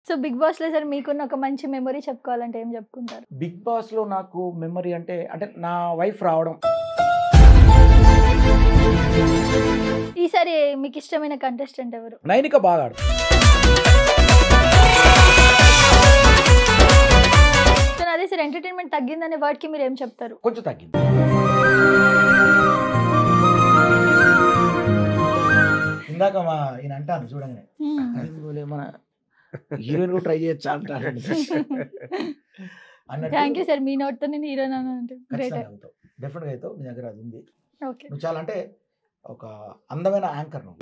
So big boss లో sir మీకున్న ఒక మంచి మెమరీ చెప్పుకోవాలంటే ఏం చెప్పుకుంటారు? బిగ్ బాస్ లో నాకు మెమరీ అంటే అంటే నా వైఫ్ రావడం. ఈసారి మీకు ఇష్టమైన కంటెస్టెంట్ ఎవరు? నైనిక బాగా ఆడు. సో అదే సార్, ఎంటర్టైన్మెంట్ తగ్గిందనే వర్డ్ కి మీరు ఏం చెప్తారు? కొంచెం తగ్గింది. ఇందాక మా ఈయన అంటాను చూడంగానే మన హీరోయిన్ కూడా ట్రై చేయొచ్చా అంటారు. Thank you sir, me note తో నేను హీరోయిన్ అంటే గ్రేట్. డెఫినెట్గా అవుతావు, నీ దగ్గర అది ఉంది. ఓకే, నువ్వు చాలా అంటే ఒక అందమైన యాంకర్ నువ్వు.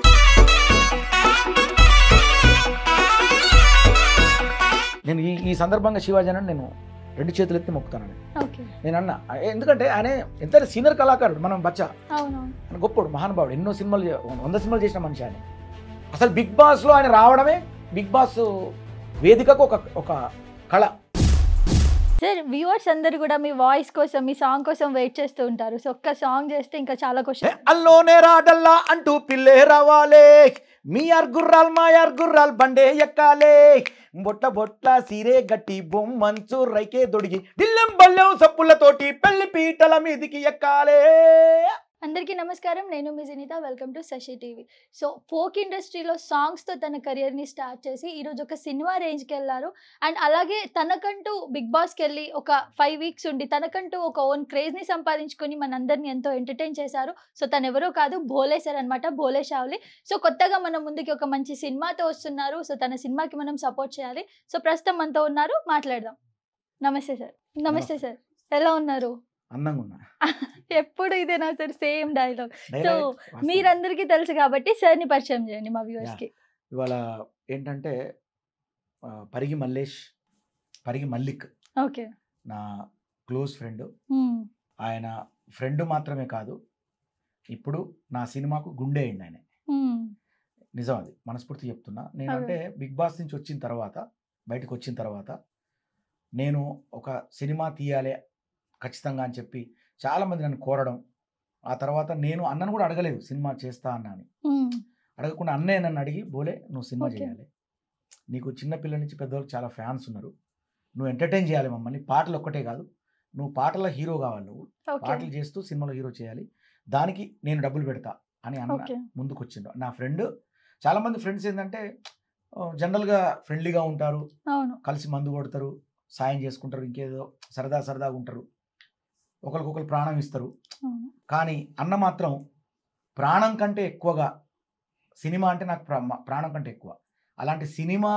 నేను ఈ సందర్భంగా శివాజీ నేను 2 చేతులు ఎత్తి మొక్కుతాను. ఓకే, నేను అన్నా ఎందుకంటే ఆయన ఎంత సీనియర్ కళాకారుడు, మనం బచ్చా అవునవును, ఆయన గొప్పడు, మహానుభావుడు, ఎన్నో సినిమాలు 100 సినిమాలు చేసిన మనిషి ఆయన. అసలు బిగ్ బాస్లో ఆయన రావడమే బిగ్ బాస్ వేదికకు ఒక కళ. సార్ వ్యూవర్స్ అందరు కూడా మీ వాయిస్ కోసం, మీ సాంగ్ కోసం వెయిట్ చేస్తూ ఉంటారు. సో ఒక్క సాంగ్ చేస్తే ఇంకా చాలా క్వశ్చన్. అల్లోనే రాడల్లా అంటూ పిల్లే రావాలే, మీ యార్ గుర్రాల్ మా యార్ గుర్రాల్ బండే ఎక్కాలే, బొట్ల బొట్ల సీరే గట్టి బొమ్మంచు రైకే దొడిగి దిల్లెం బల్లెం సప్పులతోటి పెళ్లి పీటల మీదికి ఎక్కాలే. అందరికీ నమస్కారం, నేను మీ Sunitha. Welcome to Sashi TV. So folk ఇండస్ట్రీలో సాంగ్స్తో తన కెరియర్ని స్టార్ట్ చేసి ఈరోజు ఒక సినిమా రేంజ్కి వెళ్ళారు. అండ్ అలాగే తనకంటూ బిగ్ బాస్కి వెళ్ళి ఒక 5 వీక్స్ ఉండి తనకంటూ ఒక ఓన్ క్రేజ్ని సంపాదించుకొని మనందరినీ ఎంతో ఎంటర్టైన్ చేశారు. సో తను ఎవరో కాదు, భోలే సార్ అనమాట, భోలే షావ్లి. సో కొత్తగా మన ముందుకి ఒక మంచి సినిమాతో వస్తున్నారు. సో తన సినిమాకి మనం సపోర్ట్ చేయాలి. సో ప్రస్తుతం మనతో ఉన్నారు, మాట్లాడదాం. నమస్తే సార్. నమస్తే సార్, ఎలా ఉన్నారు? అందంగా ఉన్నా. ఎప్పుడు ఇదేనా సార్, సేమ్ డైలాగ్. సో మీరందరికీ తెలుసు కాబట్టి సార్ని పరిచయం చేయండి మా వ్యూవర్స్కి. ఇవాళ ఏంటంటే పరిగి మల్లేష్, పరిగి మల్లిక్ ఓకే, నా క్లోజ్ ఫ్రెండ్. ఆయన ఫ్రెండ్ మాత్రమే కాదు, ఇప్పుడు నా సినిమాకు గుండె అయింది ఆయన. నిజం, అది మనస్ఫూర్తి చెప్తున్నా. నేనంటే బిగ్ బాస్ నుంచి వచ్చిన తర్వాత, బయటకు వచ్చిన తర్వాత నేను ఒక సినిమా తీయాలి ఖచ్చితంగా అని చెప్పి చాలామంది నన్ను కోరడం. ఆ తర్వాత నేను అన్నను కూడా అడగలేదు సినిమా చేస్తా అన్న అని. అడగకుండా అన్నయ్య నన్ను అడిగి, బోలే నువ్వు సినిమా చేయాలి, నీకు చిన్నపిల్లల నుంచి పెద్దవాళ్ళకి చాలా ఫ్యాన్స్ ఉన్నారు, నువ్వు ఎంటర్టైన్ చేయాలి మమ్మల్ని, పాటలు ఒక్కటే కాదు, నువ్వు పాటల హీరో కావాలి, నువ్వు పాటలు చేస్తూ సినిమాలో హీరో చేయాలి, దానికి నేను డబ్బులు పెడతా అని అన్న ముందుకు వచ్చిండు. నా ఫ్రెండ్, చాలామంది ఫ్రెండ్స్ ఏంటంటే జనరల్గా ఫ్రెండ్లీగా ఉంటారు, కలిసి మందు కొడతారు, సాయం చేసుకుంటారు, ఇంకేదో సరదాగా ఉంటారు, ఒకరికొకరు ప్రాణం ఇస్తారు. కానీ అన్న మాత్రం ప్రాణం కంటే ఎక్కువగా సినిమా అంటే నాకు ప్రాణం కంటే ఎక్కువ. అలాంటి సినిమా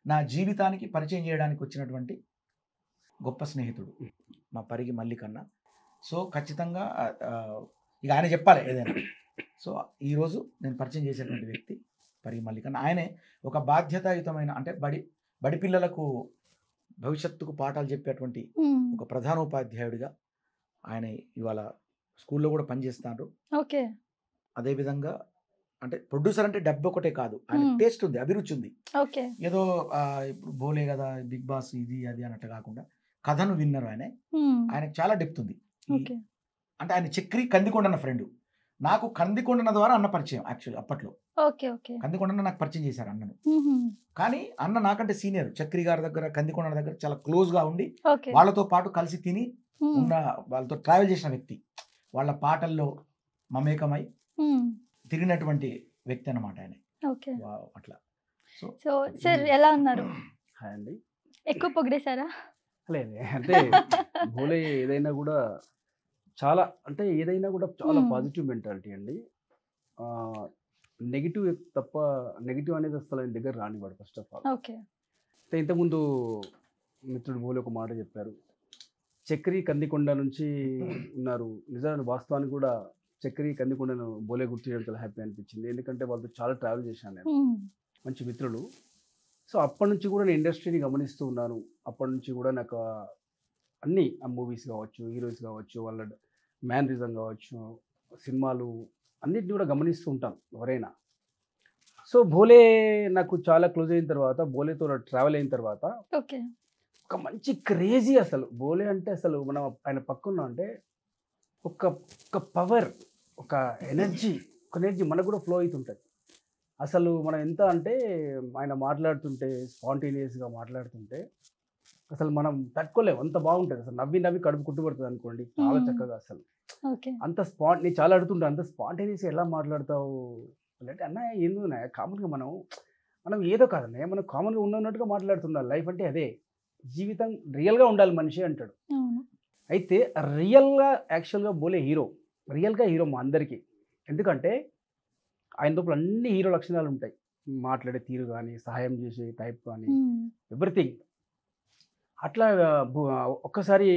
నా జీవితానికి పరిచయం చేయడానికి వచ్చినటువంటి గొప్ప స్నేహితుడు మా పరిగి మల్లికన్న. సో ఖచ్చితంగా ఇక ఆయన చెప్పాలి ఏదైనా. సో ఈరోజు నేను పరిచయం చేసేటువంటి వ్యక్తి పరిగి మల్లికన్న. ఆయనే ఒక బాధ్యతాయుతమైన, అంటే బడి పిల్లలకు భవిష్యత్తుకు పాఠాలు చెప్పేటువంటి ఒక ప్రధానోపాధ్యాయుడిగా ఆయన ఇవాళ స్కూల్లో కూడా పనిచేస్తున్నారు. ఓకే, అదేవిధంగా అంటే ప్రొడ్యూసర్ అంటే డబ్బు ఒకటే కాదు, ఆయన టేస్ట్ ఉంది, అభిరుచి ఉంది. ఓకే, ఏదో ఇప్పుడు బోలే కదా బిగ్ బాస్ ఇది అది అన్నట్టు కాకుండా కథను విన్నారు ఆయన. ఆయనకు చాలా డెప్త్ ఉంది. అంటే ఆయన చక్రి కందికొండన్న ఫ్రెండ్, నాకు కందికొండన్న ద్వారా అన్న పరిచయం. యాక్చువల్లీ అప్పట్లో కందికొండన్న నాకు పరిచయం చేశారు అన్నను. కానీ అన్న నాకంటే సీనియర్, చక్రి గారి దగ్గర, కందికొండ దగ్గర చాలా క్లోజ్గా ఉండి వాళ్ళతో పాటు కలిసి తిని ఉన్న, వాళ్ళతో ట్రావెల్ చేసిన వ్యక్తి, వాళ్ళ పాటల్లో మమేకమై తిరిగినటువంటి వ్యక్తి అన్నమాట ఆయన. అట్లా. సో సార్ ఎలా ఉన్నారు? హాయ్ అండి. ఎక్కువ పొగిడేశారా? లేదు, అంటే భోలే ఏదైనా కూడా చాలా, అంటే ఏదైనా కూడా చాలా పాజిటివ్ మెంటాలిటీ అండి. నెగిటివ్ తప్ప, నెగిటివ్ అనేది అసలు ఆయన దగ్గర రానివాడు ఫస్ట్ ఆఫ్ ఆల్. ఓకే, ఇంతకుముందు మిత్రుడు భోలే ఒక మాట చెప్పారు, చక్రి కందికొండ నుంచి ఉన్నారు. నిజాన్ని వాస్తవానికి కూడా చక్రి కందికొండను బోలే గుర్తు చేయడం చాలా హ్యాపీ అనిపించింది. ఎందుకంటే వాళ్ళతో చాలా ట్రావెల్ చేశాను నేను, మంచి మిత్రులు. సో అప్పటి నుంచి కూడా నేను ఇండస్ట్రీని గమనిస్తూ ఉన్నాను. అప్పటి నుంచి కూడా నాకు అన్ని మూవీస్ కావచ్చు, హీరోయిన్స్ కావచ్చు, వాళ్ళ మ్యానరిజం కావచ్చు, సినిమాలు అన్నిటిని కూడా గమనిస్తూ ఉంటాను ఎవరైనా. సో భోలే నాకు చాలా క్లోజ్ అయిన తర్వాత, భోలేతో ట్రావెల్ అయిన తర్వాత ఒక మంచి క్రేజీ, అసలు భోలే అంటే అసలు మనం ఆయన పక్కన అంటే ఒక పవర్, ఒక ఎనర్జీ మనకు కూడా ఫ్లో అవుతుంటుంది. అసలు మనం ఎంత అంటే ఆయన మాట్లాడుతుంటే స్పాంటేనియస్గా మాట్లాడుతుంటే అసలు మనం తట్టుకోలేము, అంత బాగుంటుంది. అసలు నవ్వి నవ్వి కడుపు కుట్టుబడుతుంది అనుకోండి, చాలా చక్కగా అసలు ఓకే. అంత నేను చాలా అడుగుతుంటా, అంత స్పాంటేనియస్గా ఎలా మాట్లాడతావు అంటే, అన్న ఎందుకు కామన్గా మనం ఏదో కాదన్నయ్య, మనం కామన్గా ఉన్నట్టుగా మాట్లాడుతున్నాం. లైఫ్ అంటే అదే, జీవితం రియల్గా ఉండాలి మనిషి అంటాడు. అయితే రియల్గా యాక్చువల్గా బోలే హీరో, రియల్గా హీరో మా అందరికీ. ఎందుకంటే ఆయన లోపల అన్ని హీరో లక్షణాలు ఉంటాయి. మాట్లాడే తీరు కానీ, సహాయం చేసే టైప్ కానీ, ఎవ్రీథింగ్. అట్లా ఒక్కసారి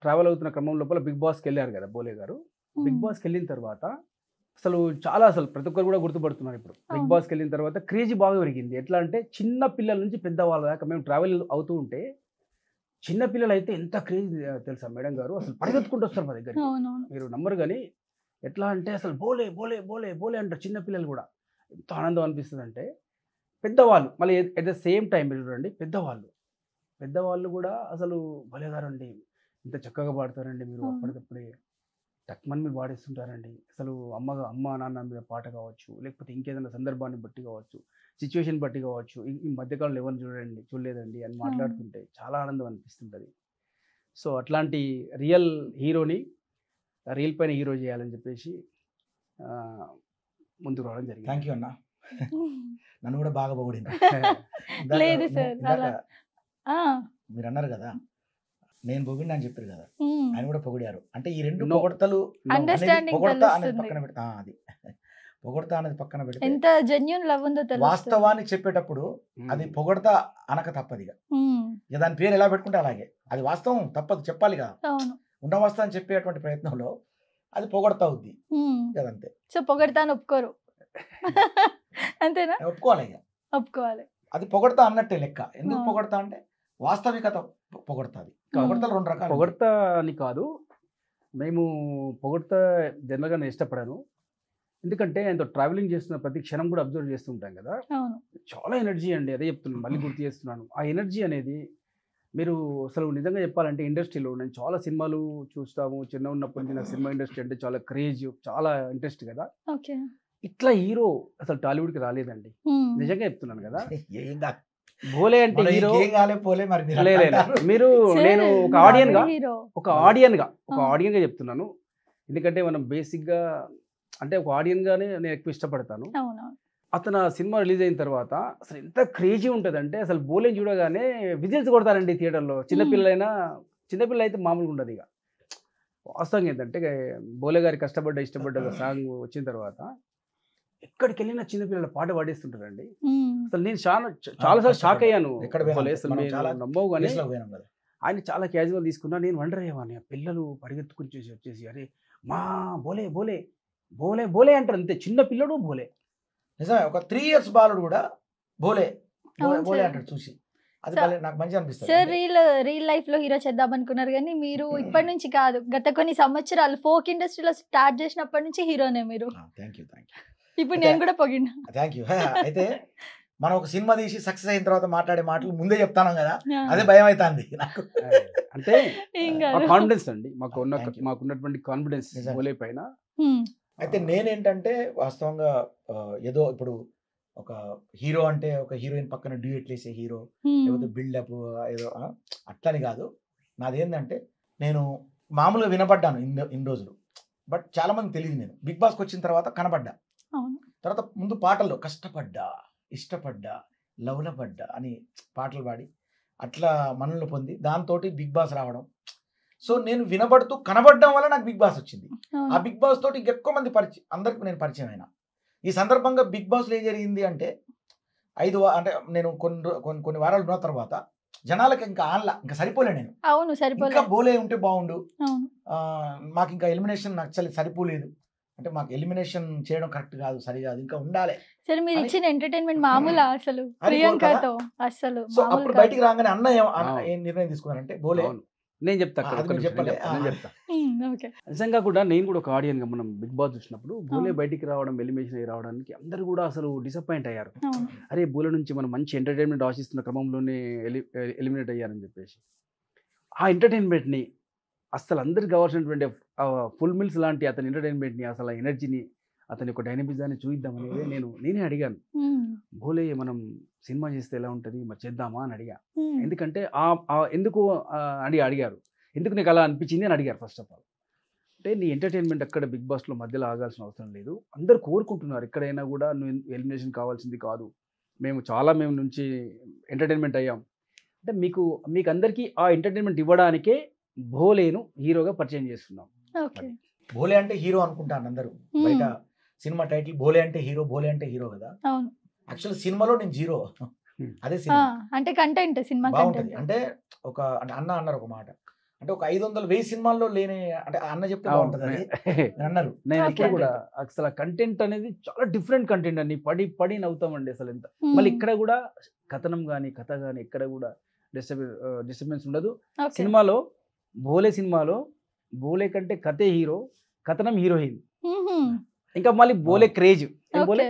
ట్రావెల్ అవుతున్న క్రమం లోపల బిగ్ బాస్కి వెళ్ళారు కదా బోలే గారు. బిగ్ బాస్కి వెళ్ళిన తర్వాత అసలు ప్రతి ఒక్కరు కూడా గుర్తుపడుతున్నారు ఇప్పుడు. బిగ్ బాస్కి వెళ్ళిన తర్వాత క్రేజీ బాగా పెరిగింది. ఎట్లా అంటే చిన్న పిల్లల నుంచి పెద్దవాళ్ళ దాకా మేము ట్రావెల్ అవుతూ ఉంటే, చిన్న పిల్లలు అయితే ఎంత క్రేజీ తెలుసా మేడం గారు, అసలు పరిగెత్తుకుంటూ వస్తారు మా దగ్గర. మీరు నమ్మరు కానీ ఎట్లా అంటే అసలు బోలే బోలే బోలే బోలే అంటారు చిన్న పిల్లలు కూడా. ఎంత ఆనందం అనిపిస్తుంది అంటే, పెద్దవాళ్ళు మళ్ళీ ఎట్ ద సేమ్ టైం చూడండి, పెద్దవాళ్ళు కూడా అసలు భలే గారండి, ఇంత చక్కగా పాడతారండి మీరు, అప్పటికప్పుడే టక్మన్ మీరు పాడిస్తుంటారండి. అసలు అమ్మ నాన్న మీద పాట కావచ్చు, లేకపోతే ఇంకేదైనా సందర్భాన్ని బట్టి కావచ్చు, సిచ్యువేషన్ బట్టి కావచ్చు, ఈ మధ్యకాలంలో ఎవరిని చూడలేదండి అని మాట్లాడుతుంటే చాలా ఆనందం అనిపిస్తుంటుంది. సో అట్లాంటి రియల్ హీరోని రీల్ పైన హీరో చేయాలని చెప్పేసి ముందుకు రావడం జరిగింది. థ్యాంక్ యూ అన్న, నన్ను కూడా బాగా పొగిడింది. లేదు సార్, మీరు అన్నారు కదా నేను పొగిడిన అని చెప్పారు కదా, ఆయన కూడా పొగిడారు. అంటే ఈ రెండు పొగడతలు పొగడతా అనేది పక్కన పెడతా, అది పొగడతా అనేది పక్కన పెడితే ఎంత జెన్యూన్ లవ్ ఉందో తెలుస్తుంది. వాస్తవాన్ని చెప్పేటప్పుడు అది పొగడతా అనక తప్పదిగా. ఇక దాని పేరు ఎలా పెట్టుకుంటే అలాగే, అది వాస్తవం తప్పదు, చెప్పాలి కదా. ఉన్న వాస్తవాన్ని చెప్పేటువంటి ప్రయత్నంలో అది పొగడతా అవుద్ది కదంతే. సో పొగడతా అని ఒప్పుకోరు అంతేనా? ఒప్పుకోవాలి, ఇక ఒప్పుకోవాలి. అది పొగడతా అన్నట్టే లెక్క. ఎందుకు పొగడతా అంటే వాస్తవికత పొగడతాది. పొగడతలు రెండు రకాలు. పొగడతా అని కాదు, మేము పొగడతా జనరల్గా నేను ఇష్టపడాను. ఎందుకంటే ఆయనతో ట్రావెలింగ్ చేస్తున్న ప్రతి క్షణం కూడా అబ్జర్వ్ చేస్తుంటాం కదా, చాలా ఎనర్జీ అండి. అదే చెప్తున్నాను, మళ్ళీ గుర్తు చేస్తున్నాను. ఆ ఎనర్జీ అనేది మీరు అసలు నిజంగా చెప్పాలంటే ఇండస్ట్రీలో నేను చాలా సినిమాలు చూస్తాము. చిన్న ఉన్నప్పటి నుంచి నాకు సినిమా ఇండస్ట్రీ అంటే చాలా క్రేజ్, చాలా ఇంట్రెస్ట్ కదా. ఇట్లా హీరో అసలు టాలీవుడ్కి రాలేదండి, నిజంగా చెప్తున్నాను కదా. బోలే అంటే హీరో మీరు, నేను ఒక ఆడియన్గా చెప్తున్నాను. ఎందుకంటే మనం బేసిక్గా అంటే ఒక ఆడియన్గానే నేను ఎక్కువ ఇష్టపడతాను. అతను సినిమా రిలీజ్ అయిన తర్వాత అసలు ఎంత క్రేజీ ఉంటుంది అంటే, అసలు బోలేని చూడగానే విజిల్స్ కొడతారండి థియేటర్లో. చిన్నపిల్ల అయితే మామూలుగా ఉండదు. ఇక వాస్తవంగా ఏంటంటే బోలే గారి ఇష్టపడ్డ సాంగ్ వచ్చిన తర్వాత ఎక్కడికి వెళ్ళినా చిన్నపిల్లల పాట పాడేస్తుంటారండి. అసలు నేను చాలాసార్లు షాక్ అయ్యాను. నమ్మవు కానీ ఆయన చాలా క్యాజువల్ తీసుకున్నా. నేను వండర్ అయ్యేవాడిని, పిల్లలు పరిగెత్తుకుని వచ్చేసి అరే మా బోలే బోలే బోలే బోలే అంటారు అంతే. చిన్న పిల్లడు బోలే, నిజమే. ఒక 3 years బాలుడు కూడా బోలే బోలే అంటాడు చూసి, అది నాకు మంచిగా అనిపిస్తుంది. సార్ రియల్ లైఫ్ లో హీరో చేద్దాం అనుకున్నారు కానీ మీరు ఇప్పటి నుంచి కాదు, గత కొన్ని సంవత్సరాలు ఫోక్ ఇండస్ట్రీలో స్టార్ట్ చేసినప్పటి నుంచి హీరోనే మీరు. Thank you. ఇప్పుడు నేను కూడా పొగిడినా. Thank you. అయితే మనం ఒక సినిమా తీసి సక్సెస్ అయిన తర్వాత మాట్లాడే మాటలు ముందే చెప్తాను కదా, అదే భయం అవుతుంది నాకు. అంటే కాన్ఫిడెన్స్ అండి, మాకున్నటువంటి కాన్ఫిడెన్స్ బోలే పైన. అయితే నేనేంటంటే వాస్తవంగా ఏదో ఇప్పుడు ఒక హీరో అంటే ఒక హీరోయిన్ పక్కన డ్యూయెట్లు వేసే హీరో, లేకపోతే బిల్డప్ ఏదో అట్లని కాదు. నాదేంటంటే నేను మామూలుగా వినపడ్డాను ఇన్ని రోజులు, బట్ చాలా మంది తెలియదు. నేను బిగ్ బాస్కి వచ్చిన తర్వాత కనపడ్డా. తర్వాత ముందు పాటల్లో కష్టపడ్డా, ఇష్టపడ్డా, లవ్ల పడ్డా అని పాటలు పాడి అట్లా మనల్ని పొంది దాంతో బిగ్ బాస్ రావడం. సో నేను వినబడుతూ కనబడడం వల్ల నాకు బిగ్ బాస్ వచ్చింది. ఆ బిగ్ బాస్ తోటి ఎక్కువ మంది అందరికి నేను పరిచయం అయినా. ఈ సందర్భంగా బిగ్ బాస్లో ఏం జరిగింది అంటే అంటే నేను కొన్ని వారాలు ఉన్న తర్వాత జనాలకి ఇంకా సరిపోలే. నేను ఇంకా బోలే ఉంటే బాగుండు, మాకు ఇంకా ఎలిమినేషన్ నచ్చలేదు, సరిపోలేదు అంటే మాకు ఎలిమినేషన్ చేయడం కరెక్ట్ కాదు, సరికాదు, ఇంకా ఉండాలి. సరే మీరు ఇచ్చిన ఎంటర్టైన్మెంట్ మామూలు అసలు ప్రియాంకతో అసలు. సో అప్పుడు బయటికి రాగానే అన్న ఏం నిర్ణయం తీసుకున్నానంటే బోలే నేను చెప్తా. నిజంగా కూడా నేను కూడా ఒక ఆడియన్గా మనం బిగ్ బాస్ చూసినప్పుడు బోలే బయటికి రావడం, ఎలిమినేషన్ అయ్యి రావడానికి అందరూ కూడా అసలు డిసప్పాయింట్ అయ్యారు. అరే బోలే నుంచి మనం మంచి ఎంటర్టైన్మెంట్ ఆశిస్తున్న క్రమంలోనే ఎలిమినేట్ అయ్యారని చెప్పేసి ఆ ఎంటర్టైన్మెంట్ని అసలు అందరికి కావాల్సినటువంటి ఫుల్ మిల్స్ లాంటి అతని ఎంటర్టైన్మెంట్ని, అసలు ఆ ఎనర్జీని అతని యొక్క డైనమిజాన్ని చూద్దాం అనేది నేనే అడిగాను. భోలే మనం సినిమా చేస్తే ఎలా ఉంటుంది, మరి చేద్దామా అని అడిగా. ఎందుకంటే ఎందుకు అని అడిగారు, ఎందుకు నీకు అలా అనిపించింది అని అడిగారు. ఫస్ట్ ఆఫ్ ఆల్ అంటే నీ ఎంటర్టైన్మెంట్ అక్కడ బిగ్ బాస్లో మధ్యలో ఆగాల్సిన అవసరం లేదు, అందరు కోరుకుంటున్నారు ఎక్కడైనా కూడా నువ్వు ఎలిమినేషన్ కావాల్సింది కాదు, మేము నుంచి ఎంటర్టైన్మెంట్ అయ్యాం అంటే మీకు అందరికీ ఆ ఎంటర్టైన్మెంట్ ఇవ్వడానికే భోలేను హీరోగా పరిచయం చేస్తున్నాం. భోలే అంటే హీరో అనుకుంటాను అందరూ బయట. సినిమా టైటిల్ భోలే అంటే హీరో కదా. యాక్చువల్ సినిమాలో నేను జీరో, అదే సినిమా అంటే కంటెంట్ సినిమా బాగుంటుంది. అంటే ఒక అన్న అన్నారు ఒక మాట, అంటే ఒక 500,000 సినిమాల్లో లేని అంటే అన్న చెప్తే బాగుంటుంది అది అన్నారు. నేను ఇప్పుడు కూడా అసలు కంటెంట్ అనేది చాలా డిఫరెంట్ కంటెంట్ అండి, పడి నవ్వుతామండి అసలు ఎంత. మళ్ళీ ఇక్కడ కూడా కథనం కానీ కథ కానీ ఎక్కడ కూడా డిస్టర్బెన్స్ ఉండదు. సినిమాలో భోలే కంటే కథే హీరో, కథనం హీరోయిన్, ఇంకా మళ్ళీ భోలే క్రేజ్. బాగుంది,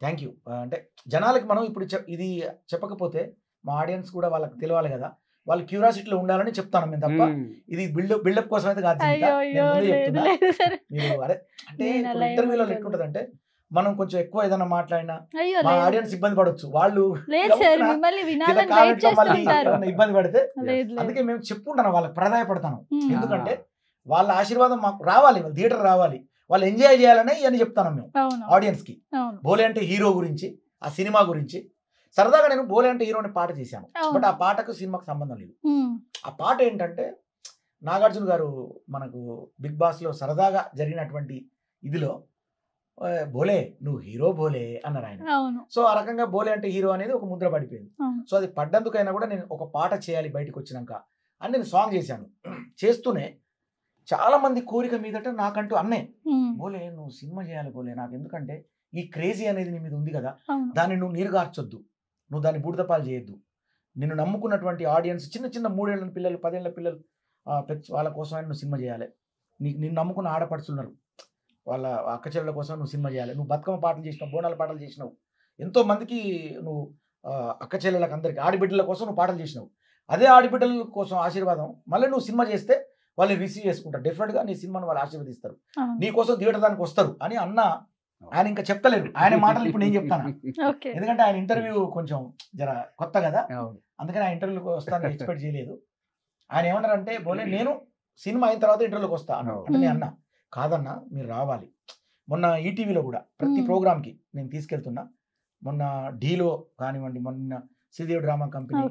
థ్యాంక్ యూ. అంటే జనాలకి మనం ఇప్పుడు ఇది చెప్పకపోతే మా ఆడియన్స్ కూడా వాళ్ళకి తెలియాలి కదా, వాళ్ళు క్యూరియాసిటీలో ఉండాలని చెప్తాను మేము తప్ప ఇది బిల్డప్ కోసం అయితే కాదు. మీరు అరే అంటే ఇంటర్వ్యూలో ఎట్లుంటది అంటే మనం కొంచెం ఎక్కువ ఏదైనా మాట్లాడినా మా ఆడియన్స్ ఇబ్బంది పడవచ్చు, వాళ్ళు ఇబ్బంది పడితే అందుకే మేము చెప్పుకుంటాను, వాళ్ళకి ప్రాధాన్యపడతాను. ఎందుకంటే వాళ్ళ ఆశీర్వాదం మాకు రావాలి, వాళ్ళ థియేటర్ రావాలి, వాళ్ళు ఎంజాయ్ చేయాలని అని చెప్తాను మేము ఆడియన్స్ కి. భోలే అంటే హీరో గురించి, ఆ సినిమా గురించి సరదాగా నేను భోలే అంటే హీరో అనే పాట చేశాను. బట్ ఆ పాటకు సినిమాకు సంబంధం లేదు. ఆ పాట ఏంటంటే నాగార్జున గారు మనకు బిగ్ బాస్ లో సరదాగా జరిగినటువంటి ఇదిలో భోలే నువ్వు హీరో భోలే అన్నారు ఆయన. సో ఆ రకంగా భోలే అంటే హీరో అనేది ఒక ముద్ర పడిపోయింది. సో అది పడ్డందుకైనా కూడా నేను ఒక పాట చేయాలి బయటకు వచ్చినాక అని నేను సాంగ్ చేశాను. చేస్తూనే చాలా మంది కోరిక మీదట నాకంటూ అన్నే భోలే నువ్వు సినిమా చేయాలి భోలే, నాకు ఎందుకంటే ఈ క్రేజీ అనేది నీ మీద ఉంది కదా, దాన్ని నువ్వు నీరుగార్చొద్దు, నువ్వు దాన్ని బూడిదపాలు చేయొద్దు, నిన్ను నమ్ముకున్నటువంటి ఆడియన్స్ చిన్న 3 ఏళ్ల పిల్లలు 10 ఏళ్ల పిల్లలు వాళ్ళ కోసం నువ్వు సినిమా చేయాలి, నిన్ను నమ్ముకున్న ఆడపడుచున్నారు వాళ్ళ అక్క చెల్లెల కోసం నువ్వు సినిమా చేయాలి, నువ్వు బతుకమ్మ పాటలు చేసినావు, బోనాల పాటలు చేసినావు, ఎంతో మందికి నువ్వు అక్క చెల్లెలకు అందరికి ఆడిబిడ్డల కోసం నువ్వు పాటలు చేసినావు, అదే ఆడిబిడ్డల కోసం ఆశీర్వాదం మళ్ళీ నువ్వు సినిమా చేస్తే వాళ్ళు రిసీవ్ చేసుకుంటారు, డెఫినెట్గా నీ సినిమాను వాళ్ళు ఆశీర్వదిస్తారు, నీ కోసం థియేటర్ దానికి వస్తారు అని అన్న. ఆయన ఇంకా చెప్తలేరు, ఆయన మాటలు ఇప్పుడు నేను చెప్తాను, ఎందుకంటే ఆయన ఇంటర్వ్యూ కొంచెం జర కొత్త కదా, అందుకని ఆ ఇంటర్వ్యూకి వస్తాను ఎక్స్పెక్ట్ చేయలేదు. ఆయన ఏమన్నారంటే భోలే నేను సినిమా అయిన తర్వాత ఇంటర్వ్యూకి వస్తా అన్నాడు. అంటే నేను అన్నా కాదన్నా మీరు రావాలి, మొన్న ఈటీవీలో కూడా ప్రతి ప్రోగ్రామ్కి నేను తీసుకెళ్తున్నా, మొన్న డీలో కానివ్వండి, మొన్న శ్రీదేవి డ్రామా కంపెనీ,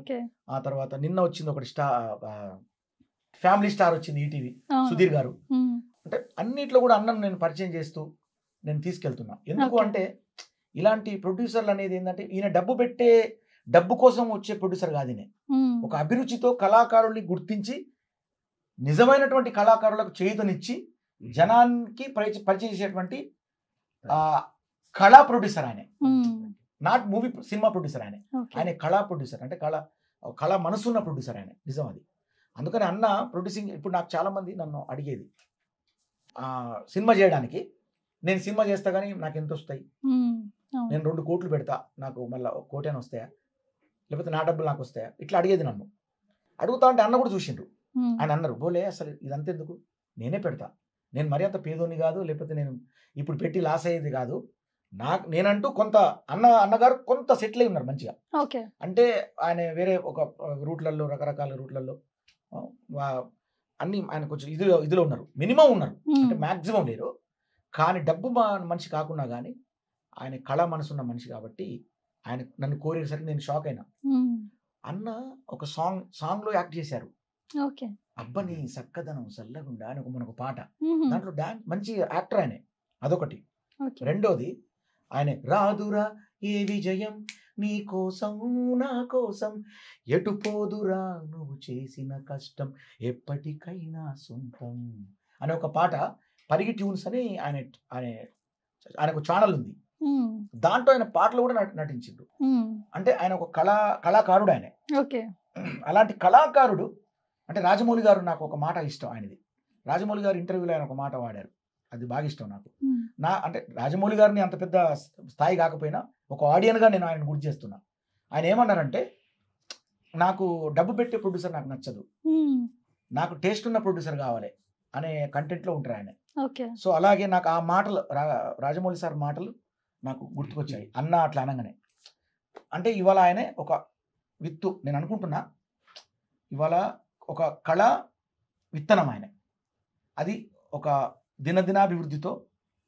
ఆ తర్వాత నిన్న వచ్చింది ఒకటి ఫ్యామిలీ స్టార్ వచ్చింది ఈటీవీ సుధీర్ గారు, అంటే అన్నిట్లో కూడా అన్నను నేను పరిచయం చేస్తూ నేను తీసుకెళ్తున్నా. ఎందుకు అంటే ఇలాంటి ప్రొడ్యూసర్లు అనేది ఏంటంటే ఈయన డబ్బు కోసం వచ్చే ప్రొడ్యూసర్ కాదు, ఈయన ఒక అభిరుచితో కళాకారుల్ని గుర్తించి నిజమైనటువంటి కళాకారులకు చేయుతనిచ్చి జనానికి పరిచయం చేసేటువంటి కళా ప్రొడ్యూసర్ ఆయన, నాట్ మూవీ సినిమా ప్రొడ్యూసర్ ఆయన కళా ప్రొడ్యూసర్, అంటే కళ మనసున్న ప్రొడ్యూసర్ ఆయన, నిజం అది. అందుకని అన్న ప్రొడ్యూసింగ్ ఇప్పుడు నాకు చాలా మంది నన్ను అడిగేది సినిమా చేయడానికి, నేను సినిమా చేస్తా కానీ నాకు ఎంత వస్తాయి, నేను 2 కోట్లు పెడతా నాకు మళ్ళీ 1 కోటి అని వస్తాయా, లేకపోతే నా డబ్బులు నాకు వస్తాయా, ఇట్లా అడిగేది నన్ను. అడుగుతా అంటే అన్న కూడా చూసిండ్రు, ఆయన అన్నారు భోలే అసలు ఇదంతా ఎందుకు, నేనే పెడతా, నేను మరీ అంత పేదోని కాదు, లేకపోతే నేను ఇప్పుడు పెట్టి లాస్ అయ్యేది కాదు, నేనంటూ కొంత అన్నగారు కొంత సెటిల్ అయి ఉన్నారు మంచిగా. అంటే ఆయన వేరే ఒక రూట్లలో రకరకాల రూట్లలో అన్ని ఆయన కొంచెం ఇదిలో ఉన్నారు, మినిమం ఉన్నారు, అంటే మ్యాక్సిమం లేరు, కానీ డబ్బు మనిషి కాకుండా కానీ ఆయన కళా మనసున్న మనిషి కాబట్టి ఆయన నన్ను కోరేసరికి నేను షాక్ అయినా. అన్న ఒక సాంగ్లో యాక్ట్ చేశారు, అబ్బని సక్కదనం సల్లగుండా అని మనకు పాట, దాంట్లో డాన్స్ మంచి యాక్టర్ ఆయనే, అదొకటి. రెండోది ఆయన రాదురా ఏ విజయం నీ కోసం నా కోసం ఎటు పోదురా నువ్వు చేసిన కష్టం ఎప్పటికైనా సొంతం అనే ఒక పాట, పరిగి ట్యూన్స్ అని ఆయనకు ఛానల్ ఉంది, దాంట్లో ఆయన పాటలు కూడా నటించిండు. అంటే ఆయన ఒక కళాకారుడు ఆయన. అలాంటి కళాకారుడు అంటే రాజమౌళి గారు నాకు ఒక మాట ఇష్టం ఆయనది, రాజమౌళి గారు ఇంటర్వ్యూలో ఆయన ఒక మాట వాడారు, అది బాగా ఇష్టం నాకు. అంటే రాజమౌళి గారిని అంత పెద్ద స్థాయి కాకపోయినా ఒక ఆడియన్గా నేను ఆయన గుర్తు చేస్తున్నా. ఆయన ఏమన్నారంటే నాకు డబ్బు పెట్టే ప్రొడ్యూసర్ నాకు నచ్చదు, నాకు టేస్ట్ ఉన్న ప్రొడ్యూసర్ కావాలి అనే కంటెంట్లో ఉంటారు ఆయన. ఓకే. సో అలాగే నాకు ఆ మాటలు రాజమౌళి సార్ మాటలు నాకు గుర్తుకొచ్చాయి అన్న అట్లా అనగానే. అంటే ఇవాళ ఆయనే ఒక విత్తు, నేను అనుకుంటున్నా ఇవాళ ఒక కళ విత్తనం ఆయన, అది ఒక దినదినాభివృద్ధితో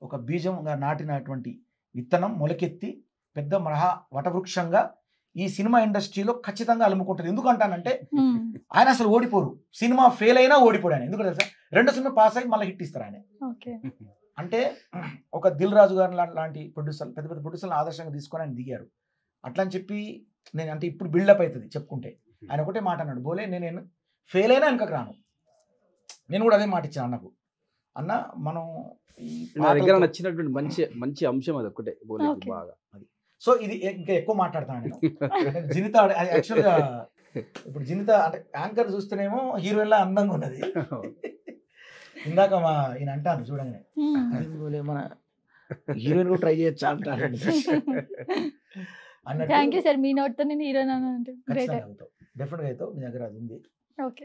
ఒక బీజంగా నాటినటువంటి విత్తనం మొలకెత్తి పెద్ద వటవృక్షంగా ఈ సినిమా ఇండస్ట్రీలో ఖచ్చితంగా అలుముకుంటుంది. ఎందుకంటానంటే ఆయన అసలు ఓడిపోరు, సినిమా ఫెయిల్ అయినా ఓడిపోడు ఆయన. ఎందుకంటే తెలుసా, 2 సినిమా పాస్ అయ్యి మళ్ళీ హిట్ ఇస్తారు ఆయన. అంటే ఒక దిల్ రాజు గారు లాంటి ప్రొడ్యూసర్లు, పెద్ద పెద్ద ప్రొడ్యూసర్లు ఆదర్శంగా తీసుకొని ఆయన దిగారు. అట్లా అని చెప్పి నేను అంటే ఇప్పుడు బిల్డప్ అవుతుంది చెప్పుకుంటే. ఆయన ఒకటే మాట అన్నాడు, బోలే నేను ఫెయిల్ అయినా వెనకకు రాను. నేను కూడా అదే మాట ఇచ్చాను అన్నకు. అన్న మనం నా దగ్గర నచ్చినటువంటి మంచి మంచి అంశం అది ఒక్కటే బోలేకి బాగా. అది సో ఇది ఇంకా ఎక్కువ మాట్లాడతాను నేను. జినిత యాక్చువల్గా ఇప్పుడు జినిత అంటే యాంకర్ చూస్తేనేమో హీరోయిన్ లా అందంగా ఉన్నది. ఇందాక ఈయన అంటాను చూడంగానే, బోలే మన హీరోయిన్ కూడా ట్రై చేయొచ్చా అంటాడు. థాంక్యూ సార్, మీ నోట్తో నేను హీరోయిన్ అంటే అవుతావు, డెఫినెట్గా అవుతావు. నీ దగ్గర అది ఉంది.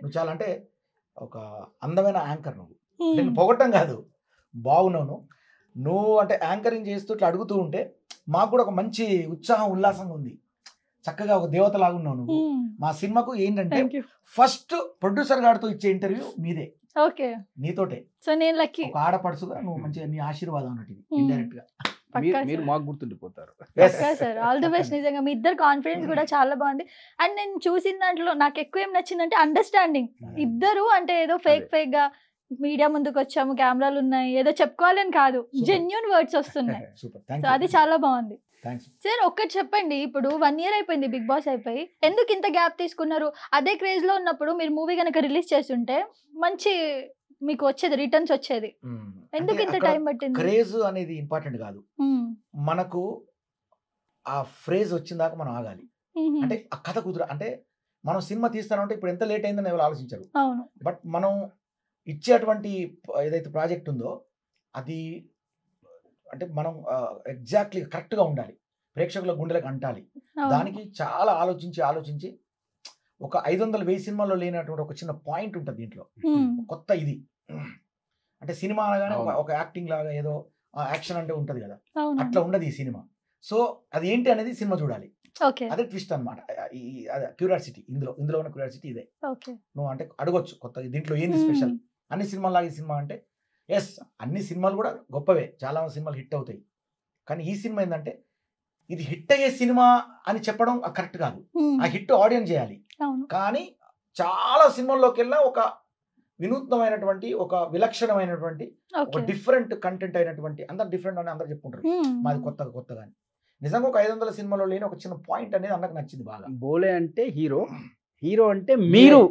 నువ్వు చాలా అంటే ఒక అందమైన యాంకర్ నువ్వు. నేను పొగట్టం కాదు, బాగున్నావు నువ్వు. అంటే యాంకరింగ్ చేస్తూ ఇట్లా అడుగుతూ ఉంటే మాకు కూడా ఒక మంచి ఉత్సాహం ఉల్లాసంగా ఉంది. చక్కగా ఒక దేవత లాగా ఉన్నావు నువ్వు. మా సినిమాకు ఏంటంటే ఫస్ట్ ప్రొడ్యూసర్ గారితో ఇచ్చే ఇంటర్వ్యూ మీదే. ఓకే, నీతోటే. సో నేను లక్కీ. ఒక ఆడపడుచుగా నువ్వు మంచిగా నీ ఆశీర్వాదం అన్నట్టు ఇండైరెక్ట్ గా మీరు మాకు గుర్తుండిపోతారు. Sir all the best. నిజంగా మీ ఇద్దరు కాన్ఫిడెన్స్ కూడా చాలా బాగుంది. అండ్ నేను చూసిన దాంట్లో నాకు ఎక్కువ ఏం నచ్చిందంటే అండర్స్టాండింగ్. ఇద్దరు అంటే ఏదో ఫేక్ గా మీడియా ముందుకు వచ్చాము, కెమెరాలు ఉన్నాయి, ఏదో చెప్పుకోవాలని కాదు, జెన్యూన్ వర్డ్స్ వస్తున్నాయి. సో అది చాలా బాగుంది. సార్ ఒక్కటి చెప్పండి, ఇప్పుడు 1 year అయిపోయింది బిగ్ బాస్ అయిపోయి, ఎందుకు ఇంత గ్యాప్ తీసుకున్నారు? అదే క్రేజ్ లో ఉన్నప్పుడు మీరు మూవీ కనుక రిలీజ్ చేస్తుంటే మంచి మీకు వచ్చేది, రిటర్న్స్ వచ్చేది. ఎందుకు ఇంత టైం పట్టింది? క్రేజ్ అనేది ఇంపార్టెంట్ కాదు, మనకు ఆ ఫ్రేజ్ వచ్చిన దాకా మనం ఆగాలి. అంటే ఆ కథ కుదురు, అంటే మనం సినిమా తీస్తానంటే ఇప్పుడు ఎంత లేట్ అయిందని ఎవరు ఆలోచించరు. బట్ మనం ఇచ్చేటువంటి ఏదైతే ప్రాజెక్ట్ ఉందో అది అంటే మనం ఎగ్జాక్ట్లీ కరెక్ట్గా ఉండాలి, ప్రేక్షకుల గుండెలకు అంటాలి. దానికి చాలా ఆలోచించి ఒక 500-1000 సినిమాల్లో లేనటువంటి ఒక చిన్న పాయింట్ ఉంటుంది దీంట్లో, కొత్త ఇది. అంటే సినిమా అనగానే ఒక యాక్టింగ్ లాగా ఏదో యాక్షన్ అంటే ఉంటది కదా, అట్లా ఉండదు ఈ సినిమా. సో అది ఏంటి అనేది సినిమా చూడాలి. అదే ట్విస్ట్ అనమాట, క్యూరియాసిటీ. ఇందులో ఉన్న క్యూరియాసిటీ ఇదే. నువ్వు అంటే అడగొచ్చు కొత్తగా దీంట్లో ఏంది స్పెషల్. అన్ని సినిమాలాగా ఈ సినిమా అంటే ఎస్, అన్ని సినిమాలు కూడా గొప్పవే, చాలా సినిమాలు హిట్ అవుతాయి. కానీ ఈ సినిమా ఏంటంటే ఇది హిట్ అయ్యే సినిమా అని చెప్పడం కరెక్ట్ కాదు. ఆ హిట్ ఆడియన్స్ చేయాలి. కానీ చాలా సినిమాల్లోకి వెళ్ళినా ఒక వినూత్నమైనటువంటి, ఒక విలక్షణమైనటువంటి, ఒక డిఫరెంట్ కంటెంట్ అయినటువంటి, అందరు డిఫరెంట్ అని అందరు చెప్పుకుంటారు, మాది కొత్తగా. నిజంగా ఒక 500 సినిమాలో లేని ఒక చిన్న పాయింట్ అనేది అందరికి నచ్చింది బాగా. బోలే అంటే హీరో అంటే మీరు.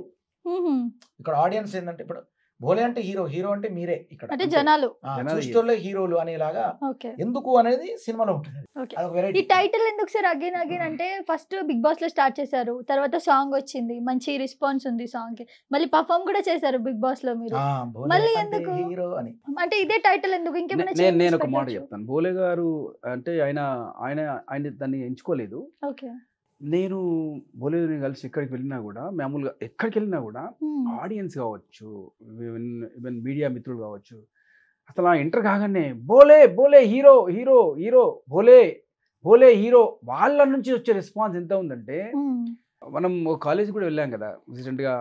ఇక్కడ ఆడియన్స్ ఏంటంటే ఇప్పుడు బోలే అంటే హీరో అంటే మీరే. ఇక్కడ అంటే జనాలు చూస్తోళ్ళే హీరోలు అనేలాగా ఎందుకు అనేది సినిమాలో ఉంటుంది. ఈ టైటిల్ ఎందుకు సార్ అగైన్ అంటే ఫస్ట్ బిగ్ బాస్ లో స్టార్ట్ చేశారు, తర్వాత సాంగ్ వచ్చింది, మంచి రెస్పాన్స్ ఉంది సాంగ్ కి, మళ్ళీ పర్ఫామ్ కూడా చేశారు బిగ్ బాస్ లో మీరు, మళ్ళీ ఎందుకు హీరో అని అంటే ఇదే టైటిల్ ఎందుకు? ఇంకేమైనా నేను ఒక మాట చెప్తాను. బోలే గారు అంటే ఆయన దాన్ని ఎంచుకోలేదు. నేను బోలేని కలిసి ఎక్కడికి వెళ్ళినా కూడా, మామూలుగా ఎక్కడికి వెళ్ళినా కూడా ఆడియన్స్ కావచ్చు, ఈవెన్ మీడియా మిత్రులు కావచ్చు, అసలు ఆ ఎంటర్ కాగానే బోలే హీరో బోలే హీరో, వాళ్ళ నుంచి వచ్చే రెస్పాన్స్ ఎంత ఉందంటే, మనం కాలేజ్ కూడా వెళ్ళాం కదా రీసెంట్ గా,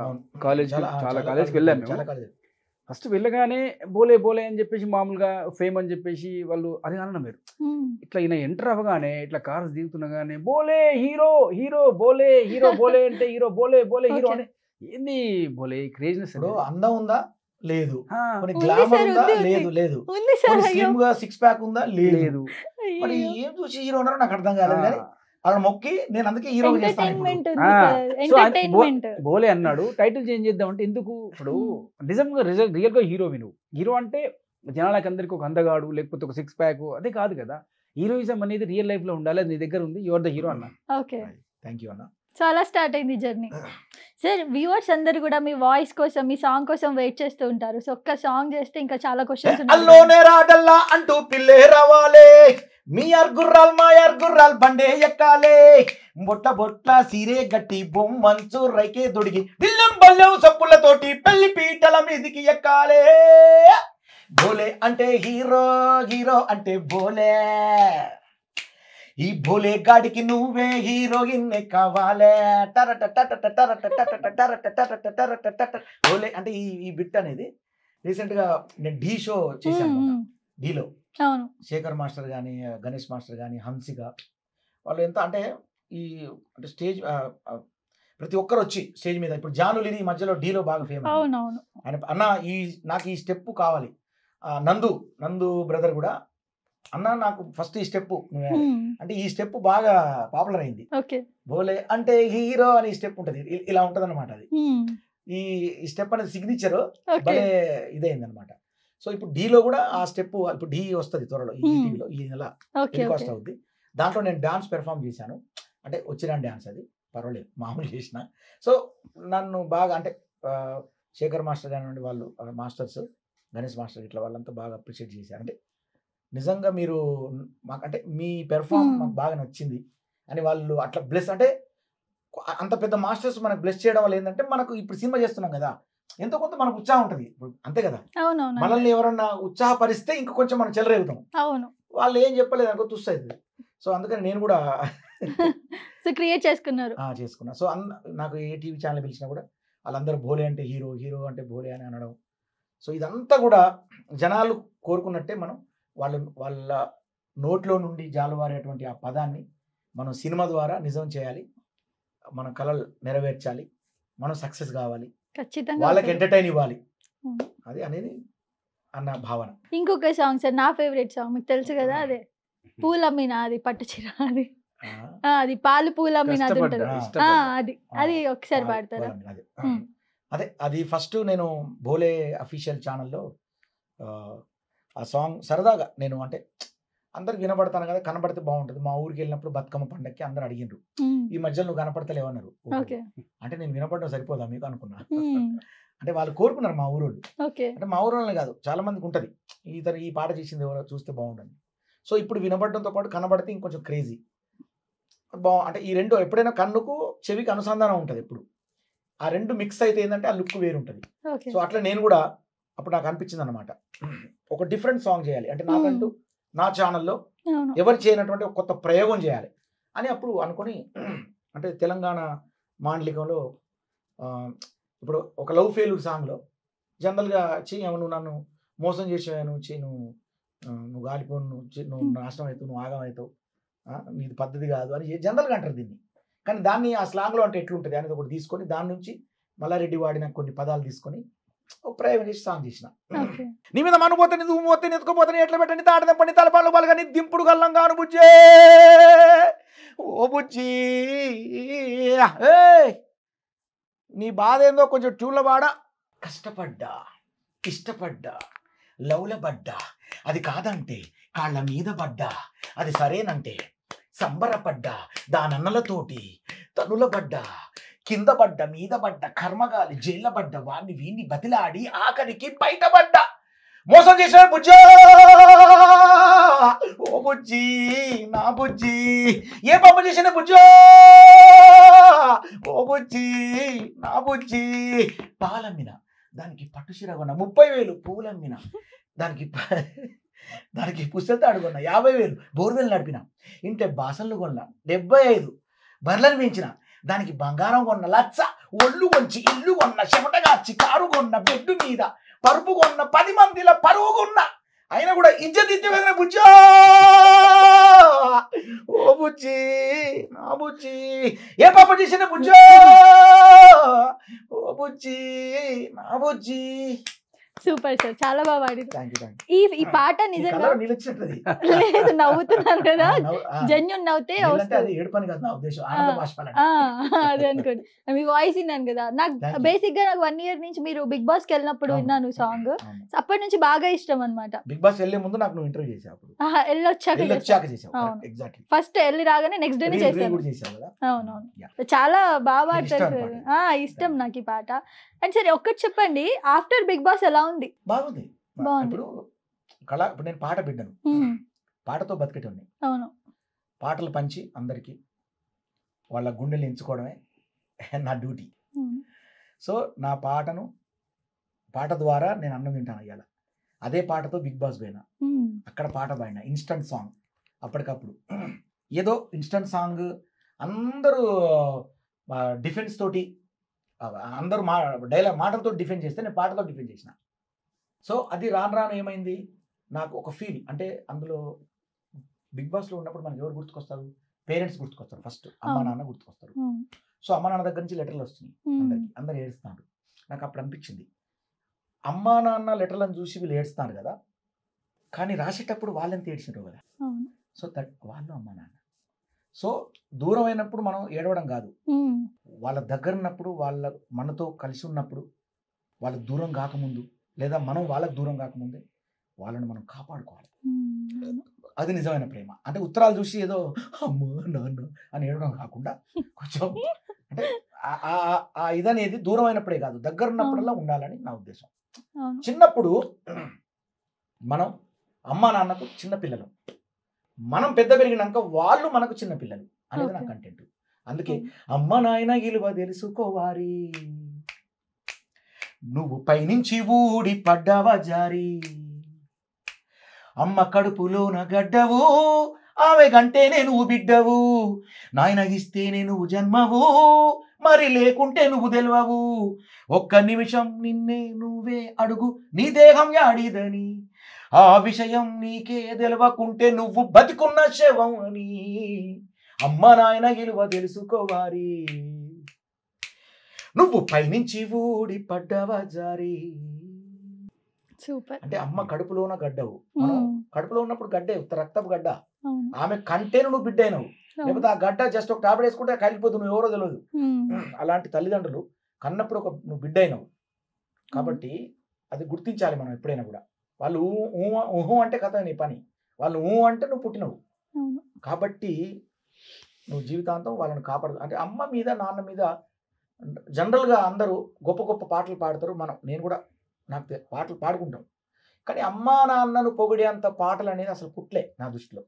చాలా కాలేజ్కి వెళ్ళాం మేము. ఫస్ట్ వెళ్ళగానే బోలే అని చెప్పేసి మామూలుగా ఫేమ్ అని చెప్పేసి వాళ్ళు అది అన్న మీరు ఇట్లా ఈయన ఎంటర్ అవ్వగానే ఇట్లా కార్స్ దిగుతున్నగానే బోలే హీరో బోలే అంటే హీరో బోలే హీరో అని ఏంది బోలే క్రేజ్నెస్. అందం ఉందా? లేదు. గ్లామర్ ఉందా? లేదు. స్లిమ్ గా 6 ప్యాక్ ఉందా? లేదు. మరి ఏం చూసి హీరో ఉన్నారో నాకు అర్థం కాలేదు. కానీ అలా మొక్కి నేను అందుకే హీరో బోలే అన్నాడు. టైటిల్ చేంజ్ చేద్దామంటే ఎందుకు? ఇప్పుడు నిజంగా రియల్ గా హీరో అంటే జనాలకి అందరికి ఒక అందగాడు, లేకపోతే ఒక 6 ప్యాక్, అదే కాదు కదా. హీరోయిజం అనేది రియల్ లైఫ్ లో ఉండాలి, నీ దగ్గర ఉంది, యువర్ ద హీరో అన్న. థ్యాంక్ యూ అన్న. చాలా స్టార్ట్ అయింది జర్నీ. సార్ వ్యూవర్స్ అందరు కూడా మీ వాయిస్ కోసం, మీ సాంగ్ కోసం వెయిట్ చేస్తూ ఉంటారు. సో ఒక్క సాంగ్ చేస్తే ఇంకా చాలా క్వశ్చన్స్ అంటూ పిల్లే రావాలే, మీ గుర్రాల్ మా గుర్రాల్ బండే ఎక్కాలే, బొట్ల సీరే గట్టి బొమ్మంచు రైకే దొడిగి బిల్లం బల్లం సప్పులతోటి పెళ్లి పీటల మీదికి ఎక్కాలే, భోలే అంటే హీరో, హీరో అంటే భోలే, ఈ భోలే గాడికి నువ్వే హీరోయిన్ కావాలే. భోలే అంటే ఈ బిట్ అనేది రీసెంట్ గా నేను ఢీ షో చేశాను. ఢీలో శేఖర్ మాస్టర్ కానీ, గణేష్ మాస్టర్ కానీ, హంసిక వాళ్ళు ఎంత అంటే ఈ అంటే స్టేజ్ ప్రతి ఒక్కరు వచ్చి స్టేజ్ మీద, ఇప్పుడు జానులిని ఈ మధ్యలో ఢీలో బాగా ఫేమస్. ఆయన అన్న నాకు ఈ స్టెప్ కావాలి. నందు బ్రదర్ కూడా అన్న నాకు ఫస్ట్ ఈ స్టెప్ అంటే ఈ స్టెప్ బాగా పాపులర్ అయింది. భోలే అంటే హీరో అని స్టెప్ ఉంటది, ఇలా ఉంటది అనమాట. అది ఈ స్టెప్ అనేది సిగ్నేచర్ భలే ఇదైంది అనమాట. సో ఇప్పుడు ఢీలో కూడా ఆ స్టెప్ ఇప్పుడు ఢీ వస్తుంది త్వరలో, ఈ టీవీలో ఈ నెల టెలికాస్ట్ అవుద్ది. దాంట్లో నేను డాన్స్ పెర్ఫామ్ చేశాను. అంటే వచ్చిన డాన్స్ అది పర్వాలేదు, మామూలు చేసిన. సో నన్ను బాగా అంటే శేఖర్ మాస్టర్ కానివ్వండి, వాళ్ళు మాస్టర్స్, గణేష్ మాస్టర్ ఇట్లా వాళ్ళంతా బాగా అప్రిషియేట్ చేశారు. అంటే నిజంగా మీరు మాకు అంటే మీ పెర్ఫామ్ మాకు బాగా నచ్చింది అని వాళ్ళు అట్లా బ్లెస్, అంటే అంత పెద్ద మాస్టర్స్ మనకు బ్లెస్ చేయడం వల్ల ఏంటంటే మనకు ఇప్పుడు సినిమా చేస్తున్నాం కదా, ఎంతో కొంత మనకు ఉత్సాహం ఉంటుంది. అంతే కదా, మనల్ని ఎవరన్నా ఉత్సాహపరిస్తే ఇంక కొంచెం మనం చెలరేగుతాం. వాళ్ళు ఏం చెప్పలేదు అనుకో తుస్సైతుంది. సో అందుకని నేను కూడా క్రియేట్ చేసుకున్నా. సో నాకు ఏ టీవీ ఛానల్ పిలిచినా కూడా వాళ్ళందరూ భోలే అంటే హీరో, హీరో అంటే భోలే అని అనడం. సో ఇదంతా కూడా జనాలు కోరుకున్నట్టే మనం వాళ్ళ నోట్లో నుండి జాలువారేటువంటి ఆ పదాన్ని మనం సినిమా ద్వారా నిజం చేయాలి, మన కళలు నెరవేర్చాలి, మనం సక్సెస్ కావాలి, వాళ్ళకి ఎంటర్టైన్ ఇవ్వాలి, అది అనేది అన్న భావన. ఇంకొక సాంగ్ సార్, నా ఫేవరెట్ సాంగ్ మీకు తెలుసు కదా, అదే పూలమ్మిన, అది పట్టు చీర, అది పాలు పూలమ్మిన, అది ఉంటుంది, అది ఒకసారి పాడతారా? అదే అది ఫస్ట్ నేను భోలే అఫీషియల్ ఛానల్లో ఆ సాంగ్ సరదాగా నేను అంటే అందరికి వినపడతాను కదా, కనపడితే బాగుంటుంది. మా ఊరికి వెళ్ళినప్పుడు బతుకమ్మ పండగకి అందరు అడిగిండ్రు, ఈ మధ్యలో నువ్వు కనపడతలేవన్నారు. అంటే నేను వినపడడం సరిపోదా మీకు అనుకున్నా. అంటే వాళ్ళు కోరుకున్నారు మా ఊరోళ్ళు. అంటే మా ఊరోళ్ళనే కాదు, చాలా మందికి ఉంటుంది ఈ పాట చేసింది ఎవరో చూస్తే బాగుంటుంది. సో ఇప్పుడు వినపడడంతో పాటు కనబడితే ఇంకొంచెం క్రేజీ అంటే ఈ రెండు ఎప్పుడైనా కన్నుకు చెవికి అనుసంధానం ఉంటుంది. ఎప్పుడు ఆ రెండు మిక్స్ అయితే ఏంటంటే ఆ లుక్ వేరు ఉంటుంది. సో అట్లా నేను కూడా అప్పుడు నాకు అనిపించింది అనమాట, ఒక డిఫరెంట్ సాంగ్ చేయాలి, అంటే నాకంటూ నా ఛానల్లో ఎవరు చేయనటువంటి ఒక కొత్త ప్రయోగం చేయాలి అని అప్పుడు అనుకొని, అంటే తెలంగాణ మాండలికంలో ఇప్పుడు ఒక లవ్ ఫెయిల్యూర్ సాంగ్లో జనరల్గా నువ్వు నన్ను మోసం చేసేవాను, నువ్వు గాలిపోను, నువ్వు నాశనం అవుతావు, నువ్వు ఆగం అవుతావు, నీది పద్ధతి కాదు అని జనరల్గా అంటారు దీన్ని. కానీ దాన్ని ఆ స్లాంగ్లో అంటే ఎట్లుంటుంది అనేది ఒకటి తీసుకొని దాని నుంచి మల్లారెడ్డి వాడిన కొన్ని పదాలు తీసుకొని ఒక ప్రయోగం చేసి సాంగ్ చేసిన. నీ మీద మనుపోతే నువ్వు పోతే నెత్తుకుపోతే ఎట్లా పెట్టండి తాటదంపని తలపాలు పలగని దింపుడు గల్లంగాను బుజ్జే ఓ బుజ్జి, నీ బాధ ఏందో కొంచెం ట్యూన్లో వాడా. కష్టపడ్డా, ఇష్టపడ్డా, లౌలబడ్డా, అది కాదంటే కాళ్ళ మీద పడ్డా, అది సరేనంటే సంబరపడ్డా, దానన్నలతోటి తనులబడ్డా, కింద పడ్డ మీద పడ్డ, కర్మగాలి జైళ్ళ పడ్డ, వాడిని వీడిని బతిలాడి ఆఖరికి బయటపడ్డా, మోసం చేసిన బుజ్జో ఓ బుజ్జి నా బుజ్జి, ఏ పాప చేసిన బుజ్జో ఓ బుజ్జి నా బుజ్జి, పాలమ్మిన దానికి పట్టుచీర కొన్న 30,000, పూలమ్మిన దానికి పుస్తలతో అడుగున్నా 50,000, బోర్వెల్ నడిపిన, ఇంటే బాసన్లు కొన్నా 75, బర్లను పెంచిన, దానికి బంగారం కొన్న 1,00,000, ఒళ్ళు వంచి ఇల్లు కొన్న, చెమటగాచి కారు కొన్న, బెడ్డు మీద పరుపు కొన్న, 10 మందిల పరువు కొన్న, అయినా కూడా ఇజ్జత్ ఇచ్చే బుజ్జో ఓ బుజ్జి నా బుజ్జి, ఏ పాప చేసిన బుజ్జో ఓ బుజ్జి నా బుజ్జి. సూపర్ సార్, చాలా బాగా పాడారు. ఈ పాట నిజంగా లేదు, నవ్వుతున్నాను కదా, జెన్యూన్ నవ్వుతే అదే అనుకోండి. మీ వాయిస్ విన్నాను కదా, నాకు బేసిక్ గా నాకు 1 year నుంచి మీరు బిగ్ బాస్ కి వెళ్ళినప్పుడు విన్నాను సాంగ్, అప్పటి నుంచి బాగా ఇష్టం అనమాట. బిగ్ బాస్ వెళ్ళే ముందు నాకు ఇంటర్వ్యూ చేసావు, ఫస్ట్ వెళ్ళి రాగానే నెక్స్ట్ డేనే చేశాను. అవునవును, చాలా బాగా పాడతారు సార్, ఇష్టం నాకు ఈ పాట. అండ్ సరే ఒక్కటి చెప్పండి, ఆఫ్టర్ బిగ్ బాస్ ఎలా ఉంది? బాగుంది. ఇప్పుడు ఇప్పుడు నేను పాట బిడ్డను, పాటతో బతికేటోని. అవును, పాటలు పంచి అందరికి వాళ్ళ గుండెలు ఎంచుకోవడమే నా డ్యూటీ. సో నా పాట ద్వారా నేను అన్నం తింటాను. అయ్యాల అదే పాటతో బిగ్ బాస్ పోయినా, అక్కడ పాట పాడినా ఇన్స్టంట్ సాంగ్. అప్పటికప్పుడు ఏదో ఇన్స్టంట్ సాంగ్, అందరూ డిఫెన్స్ తోటి, అందరూ డైలాగ్ మాటలతో డిఫెండ్ చేస్తే నేను పాటతో డిఫెండ్ చేసిన. సో అది రాను రాను ఏమైంది, నాకు ఒక ఫీల్ అంటే అందులో బిగ్ బాస్లో ఉన్నప్పుడు మనకి ఎవరు గుర్తుకొస్తారు, పేరెంట్స్ గుర్తుకొస్తారు ఫస్ట్, అమ్మ నాన్న గుర్తుకొస్తారు. సో అమ్మ నాన్న దగ్గర నుంచి లెటర్లు వస్తున్నాయి అందరికి, అందరు ఏడుస్తున్నారు. నాకు అప్పుడు అనిపించింది, అమ్మా నాన్న లెటర్లను చూసి వీళ్ళు ఏడుస్తున్నారు కదా, కానీ రాసేటప్పుడు వాళ్ళెంత ఏడ్చినారు కదా. సో దట్ వాళ్ళు అమ్మా నాన్న. సో దూరం అయినప్పుడు మనం ఏడవడం కాదు, వాళ్ళ దగ్గర ఉన్నప్పుడు, వాళ్ళ మనతో కలిసి ఉన్నప్పుడు, వాళ్ళకి దూరం కాకముందు, లేదా మనం వాళ్ళకి దూరం కాకముందే వాళ్ళని మనం కాపాడుకోవాలి. అది నిజమైన ప్రేమ. అంటే ఉత్తరాలు చూసి ఏదో అమ్మో నాన్న అని ఏడవడం కాకుండా కొంచెం అంటే ఆ ఇదనేది దూరం అయినప్పుడే కాదు, దగ్గర ఉన్నప్పుడల్లా ఉండాలని నా ఉద్దేశం. చిన్నప్పుడు మనం అమ్మా నాన్నకు చిన్న పిల్లలు, మనం పెద్ద పెరిగినాక వాళ్ళు మనకు చిన్న పిల్లలు అనేది నా కంటెంట్. అందుకే అమ్మ నాయన విలువ తెలుసుకోవాలి, నువ్వు పైనుంచి ఊడి పడ్డావా జారి, అమ్మ కడుపులోన గడ్డవు, ఆమె గంటేనే నువ్వు బిడ్డవు, నాయన ఇస్తేనే నువ్వు జన్మవు, మరి లేకుంటే నువ్వు తెలవవు, ఒక్క నిమిషం నిన్నే నువ్వే అడుగు నీ దేహం యాడిదని, ఆ విషయం నీకే తెలవకుంటే నువ్వు బతికున్న శవం అని, అమ్మ నాయన విలువ తెలుసుకోవాలి, నువ్వు పైనుంచి ఊడి పడ్డవా జారి. సూపర్. అంటే అమ్మ కడుపులోన గడ్డవు, మనం కడుపులో ఉన్నప్పుడు గడ్డే, రక్తపు గడ్డ, ఆమె కంటేను నువ్వు బిడ్డైనవు, లేకపోతే ఆ గడ్డ జస్ట్ ఒక టాబ్లెట్ వేసుకుంటే కలిగిపోతుంది, నువ్వు ఎవరో తెలియదు. అలాంటి తల్లిదండ్రులు కన్నప్పుడు ఒక నువ్వు బిడ్డైనవు. కాబట్టి అది గుర్తించాలి మనం ఎప్పుడైనా కూడా. వాళ్ళు ఊహు అంటే కథ నీ పని, వాళ్ళు అంటే నువ్వు పుట్టినవు. కాబట్టి నువ్వు జీవితాంతం వాళ్ళని కాపాడు. అంటే అమ్మ మీద నాన్న మీద జనరల్గా అందరూ గొప్ప గొప్ప పాటలు పాడతారు, నేను కూడా నాకు పాటలు పాడుకుంటాం, కానీ అమ్మా నాన్నను పొగిడే అంత పాటలు అనేది అసలు పుట్లే నా దృష్టిలో,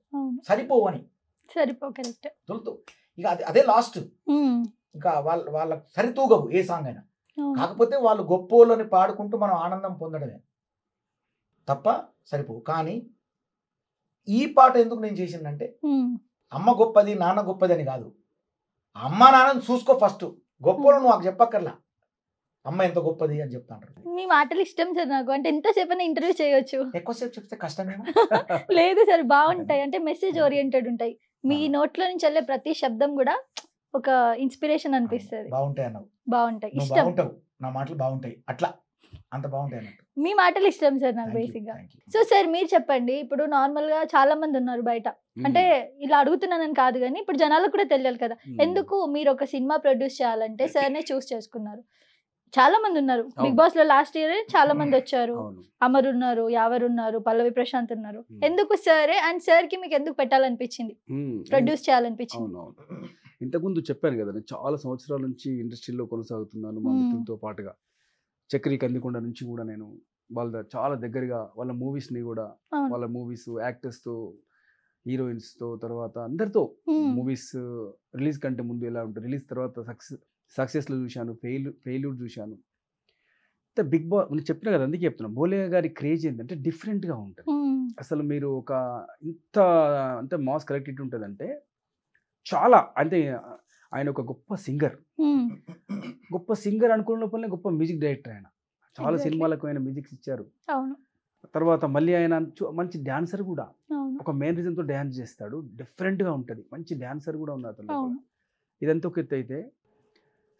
సరిపోవని. కరెక్ట్. తొలుతూ ఇక అదే లాస్ట్, ఇంకా వాళ్ళకి సరితూగవు ఏ సాంగ్ అయినా. కాకపోతే వాళ్ళు గొప్పోళ్ళని పాడుకుంటూ మనం ఆనందం పొందడమే తప్ప సరిపోవు. కానీ ఈ పాట ఎందుకు నేను చేసిందంటే, అమ్మ గొప్పది నాన్న గొప్పది అని కాదు, అమ్మ నాన్నని చూసుకో ఫస్ట్, గొప్పలు నువ్వు నాకు చెప్పక్కర్లా, అమ్మ ఎంత గొప్పది అని చెప్తాంటారు. మీ మాటలు ఇష్టం సార్ నాకు, అంటే ఎంతసేపు ఇంటర్వ్యూ చేయొచ్చు. ఎక్కువసేపు చెప్తే కష్టమేమో. లేదు సార్, బాగుంటాయి, అంటే మెసేజ్ ఓరియంటెడ్ ఉంటాయి. మీ నోట్లో నుంచి వెళ్ళే ప్రతి శబ్దం కూడా ఒక ఇన్స్పిరేషన్ అనిపిస్తుంది. బాగుంటాయి అన్నావు, బాగుంటాయి, ఇష్టం. బాగుంటావు, నా మాటలు బాగుంటాయి, అట్లా అంత బాగుంటాయి అన్నట్టు. మీ మాటలు ఇష్టం సార్ నాకు బేసిక్ గా. సో సార్ మీరు చెప్పండి, ఇప్పుడు నార్మల్ గా చాలా మంది ఉన్నారు బయట, అంటే ఇలా అడుగుతున్నానని కాదు కానీ ఇప్పుడు జనాలకు కూడా తెలియాలి కదా, ఎందుకు మీరు ఒక సినిమా ప్రొడ్యూస్ చేయాలంటే సార్నే చూస్ చేసుకున్నారు. చాలా మంది ఉన్నారు బిగ్ బాస్ లో, లాస్ట్ ఇయర్ చాలా మంది వచ్చారు, అమర్ ఉన్నారు, యావర్ ఉన్నారు, పల్లవి ప్రశాంత్ ఉన్నారు. ఎందుకు సరే, అండ్ సార్ కి మీకు ఎందుకు పెట్టాలనిపించింది, ప్రొడ్యూస్ చేయాలనిపించింది? ఇంతకుముందు చెప్పాను కదా, నేను చాలా సంవత్సరాల నుంచి ఇండస్ట్రీలో కొనసాగుతున్నాను మా మిత్రులతో పాటుగా. చక్రి కందికొండ నుంచి కూడా నేను వాళ్ళ చాలా దగ్గరగా వాళ్ళ మూవీస్ని కూడా, వాళ్ళ మూవీస్ యాక్టర్స్తో, హీరోయిన్స్తో, తర్వాత అందరితో మూవీస్ రిలీజ్ కంటే ముందు ఎలా ఉంటుంది, రిలీజ్ తర్వాత సక్సెస్లో చూశాను, ఫెయిల్యూర్ చూశాను. బిగ్ బాస్ నేను చెప్పిన కదా, అందుకే చెప్తున్నాను, బోలే గారి క్రేజ్ ఏంటంటే డిఫరెంట్గా ఉంటుంది. అసలు మీరు ఒక ఇంత అంటే మాస్ కలెక్టెడ్ ఉంటుందంటే చాలా, అంటే ఆయన ఒక గొప్ప సింగర్ అనుకున్న లోపలనే గొప్ప మ్యూజిక్ డైరెక్టర్. ఆయన చాలా సినిమాలకు ఆయన మ్యూజిక్స్ ఇచ్చారు. తర్వాత మళ్ళీ ఆయన మంచి డాన్సర్ కూడా, ఒక మెయిన్ రీజన్తో డ్యాన్స్ చేస్తాడు, డిఫరెంట్గా ఉంటుంది, మంచి డాన్సర్ కూడా ఉన్నారు అతను. ఇదంతా ఒక ఎత్తు అయితే,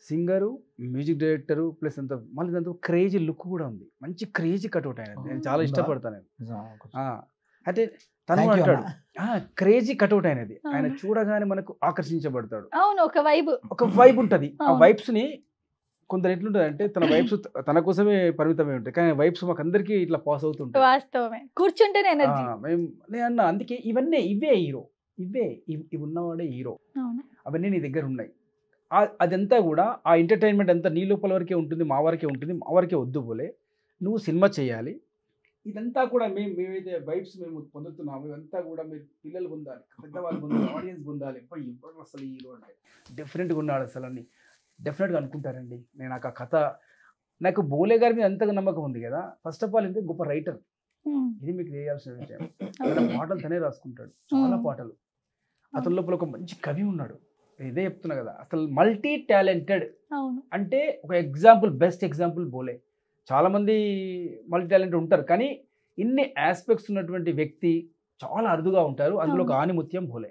సింగరు, మ్యూజిక్ డైరెక్టరు, ప్లస్ అంత మళ్ళీ దాంతో క్రేజీ లుక్ కూడా ఉంది, మంచి క్రేజీ కట్అవుట్ ఆయన. నేను చాలా ఇష్టపడతాను. అంటే తను అంటాడు క్రేజీ కట్అవుట్ అయినది, ఆయన చూడగానే మనకు ఆకర్షించబడతాడు. ఒక వైబ్ ఉంటుంది. ఆ వైబ్స్ ని కొందరు ఎట్లుంటుంది అంటే, తన వైబ్స్ తన కోసమే పరిమితమై ఉంటాయి, కానీ వైబ్స్ మాకు అందరికీ ఇట్లా పాస్ అవుతుంటాయి. వాస్తవమే, కూర్చుంటే నేను అన్నా, అందుకే ఇవే హీరో, ఇవి ఉన్నవాడే హీరో, అవన్నీ నీ దగ్గర ఉన్నాయి. అదంతా కూడా ఆ ఎంటర్టైన్మెంట్ అంతా నీ లోపల వరకే ఉంటుంది, మా వరకే వద్దు పోలే, నువ్వు సినిమా చేయాలి. ఇదంతా కూడా మేమైతే వైబ్స్ మేము పొందుతున్నాము, ఇదంతా కూడా మీరు పిల్లలు పొందాలి, పెద్దవాళ్ళు పొందాలి, ఆడియన్స్ పొందాలి. ఇప్పుడు అసలు హీరో అంటే డిఫరెంట్గా ఉన్నాడు అసలు అని డెఫినెట్గా అనుకుంటారండి. నేను ఆ కథ, నాకు బోలే గారి మీద అంతగా నమ్మకం ఉంది కదా. ఫస్ట్ ఆఫ్ ఆల్ ఇంత గొప్ప రైటర్, ఇది మీకు తెలియాల్సిన విషయం. తన పాటలు తనే రాసుకుంటాడు, చాలా పాటలు. అతని లోపల ఒక మంచి కవి ఉన్నాడు. ఇదే చెప్తున్నా కదా, అసలు మల్టీ టాలెంటెడ్. అంటే ఒక ఎగ్జాంపుల్, బెస్ట్ ఎగ్జాంపుల్ బోలే. చాలా మంది మల్టీ టాలెంటెడ్ ఉంటారు, కానీ ఇన్ని ఆస్పెక్ట్స్ ఉన్నటువంటి వ్యక్తి చాలా అరుదుగా ఉంటారు. అందులో ఒక ఆనిముత్యం బోలే.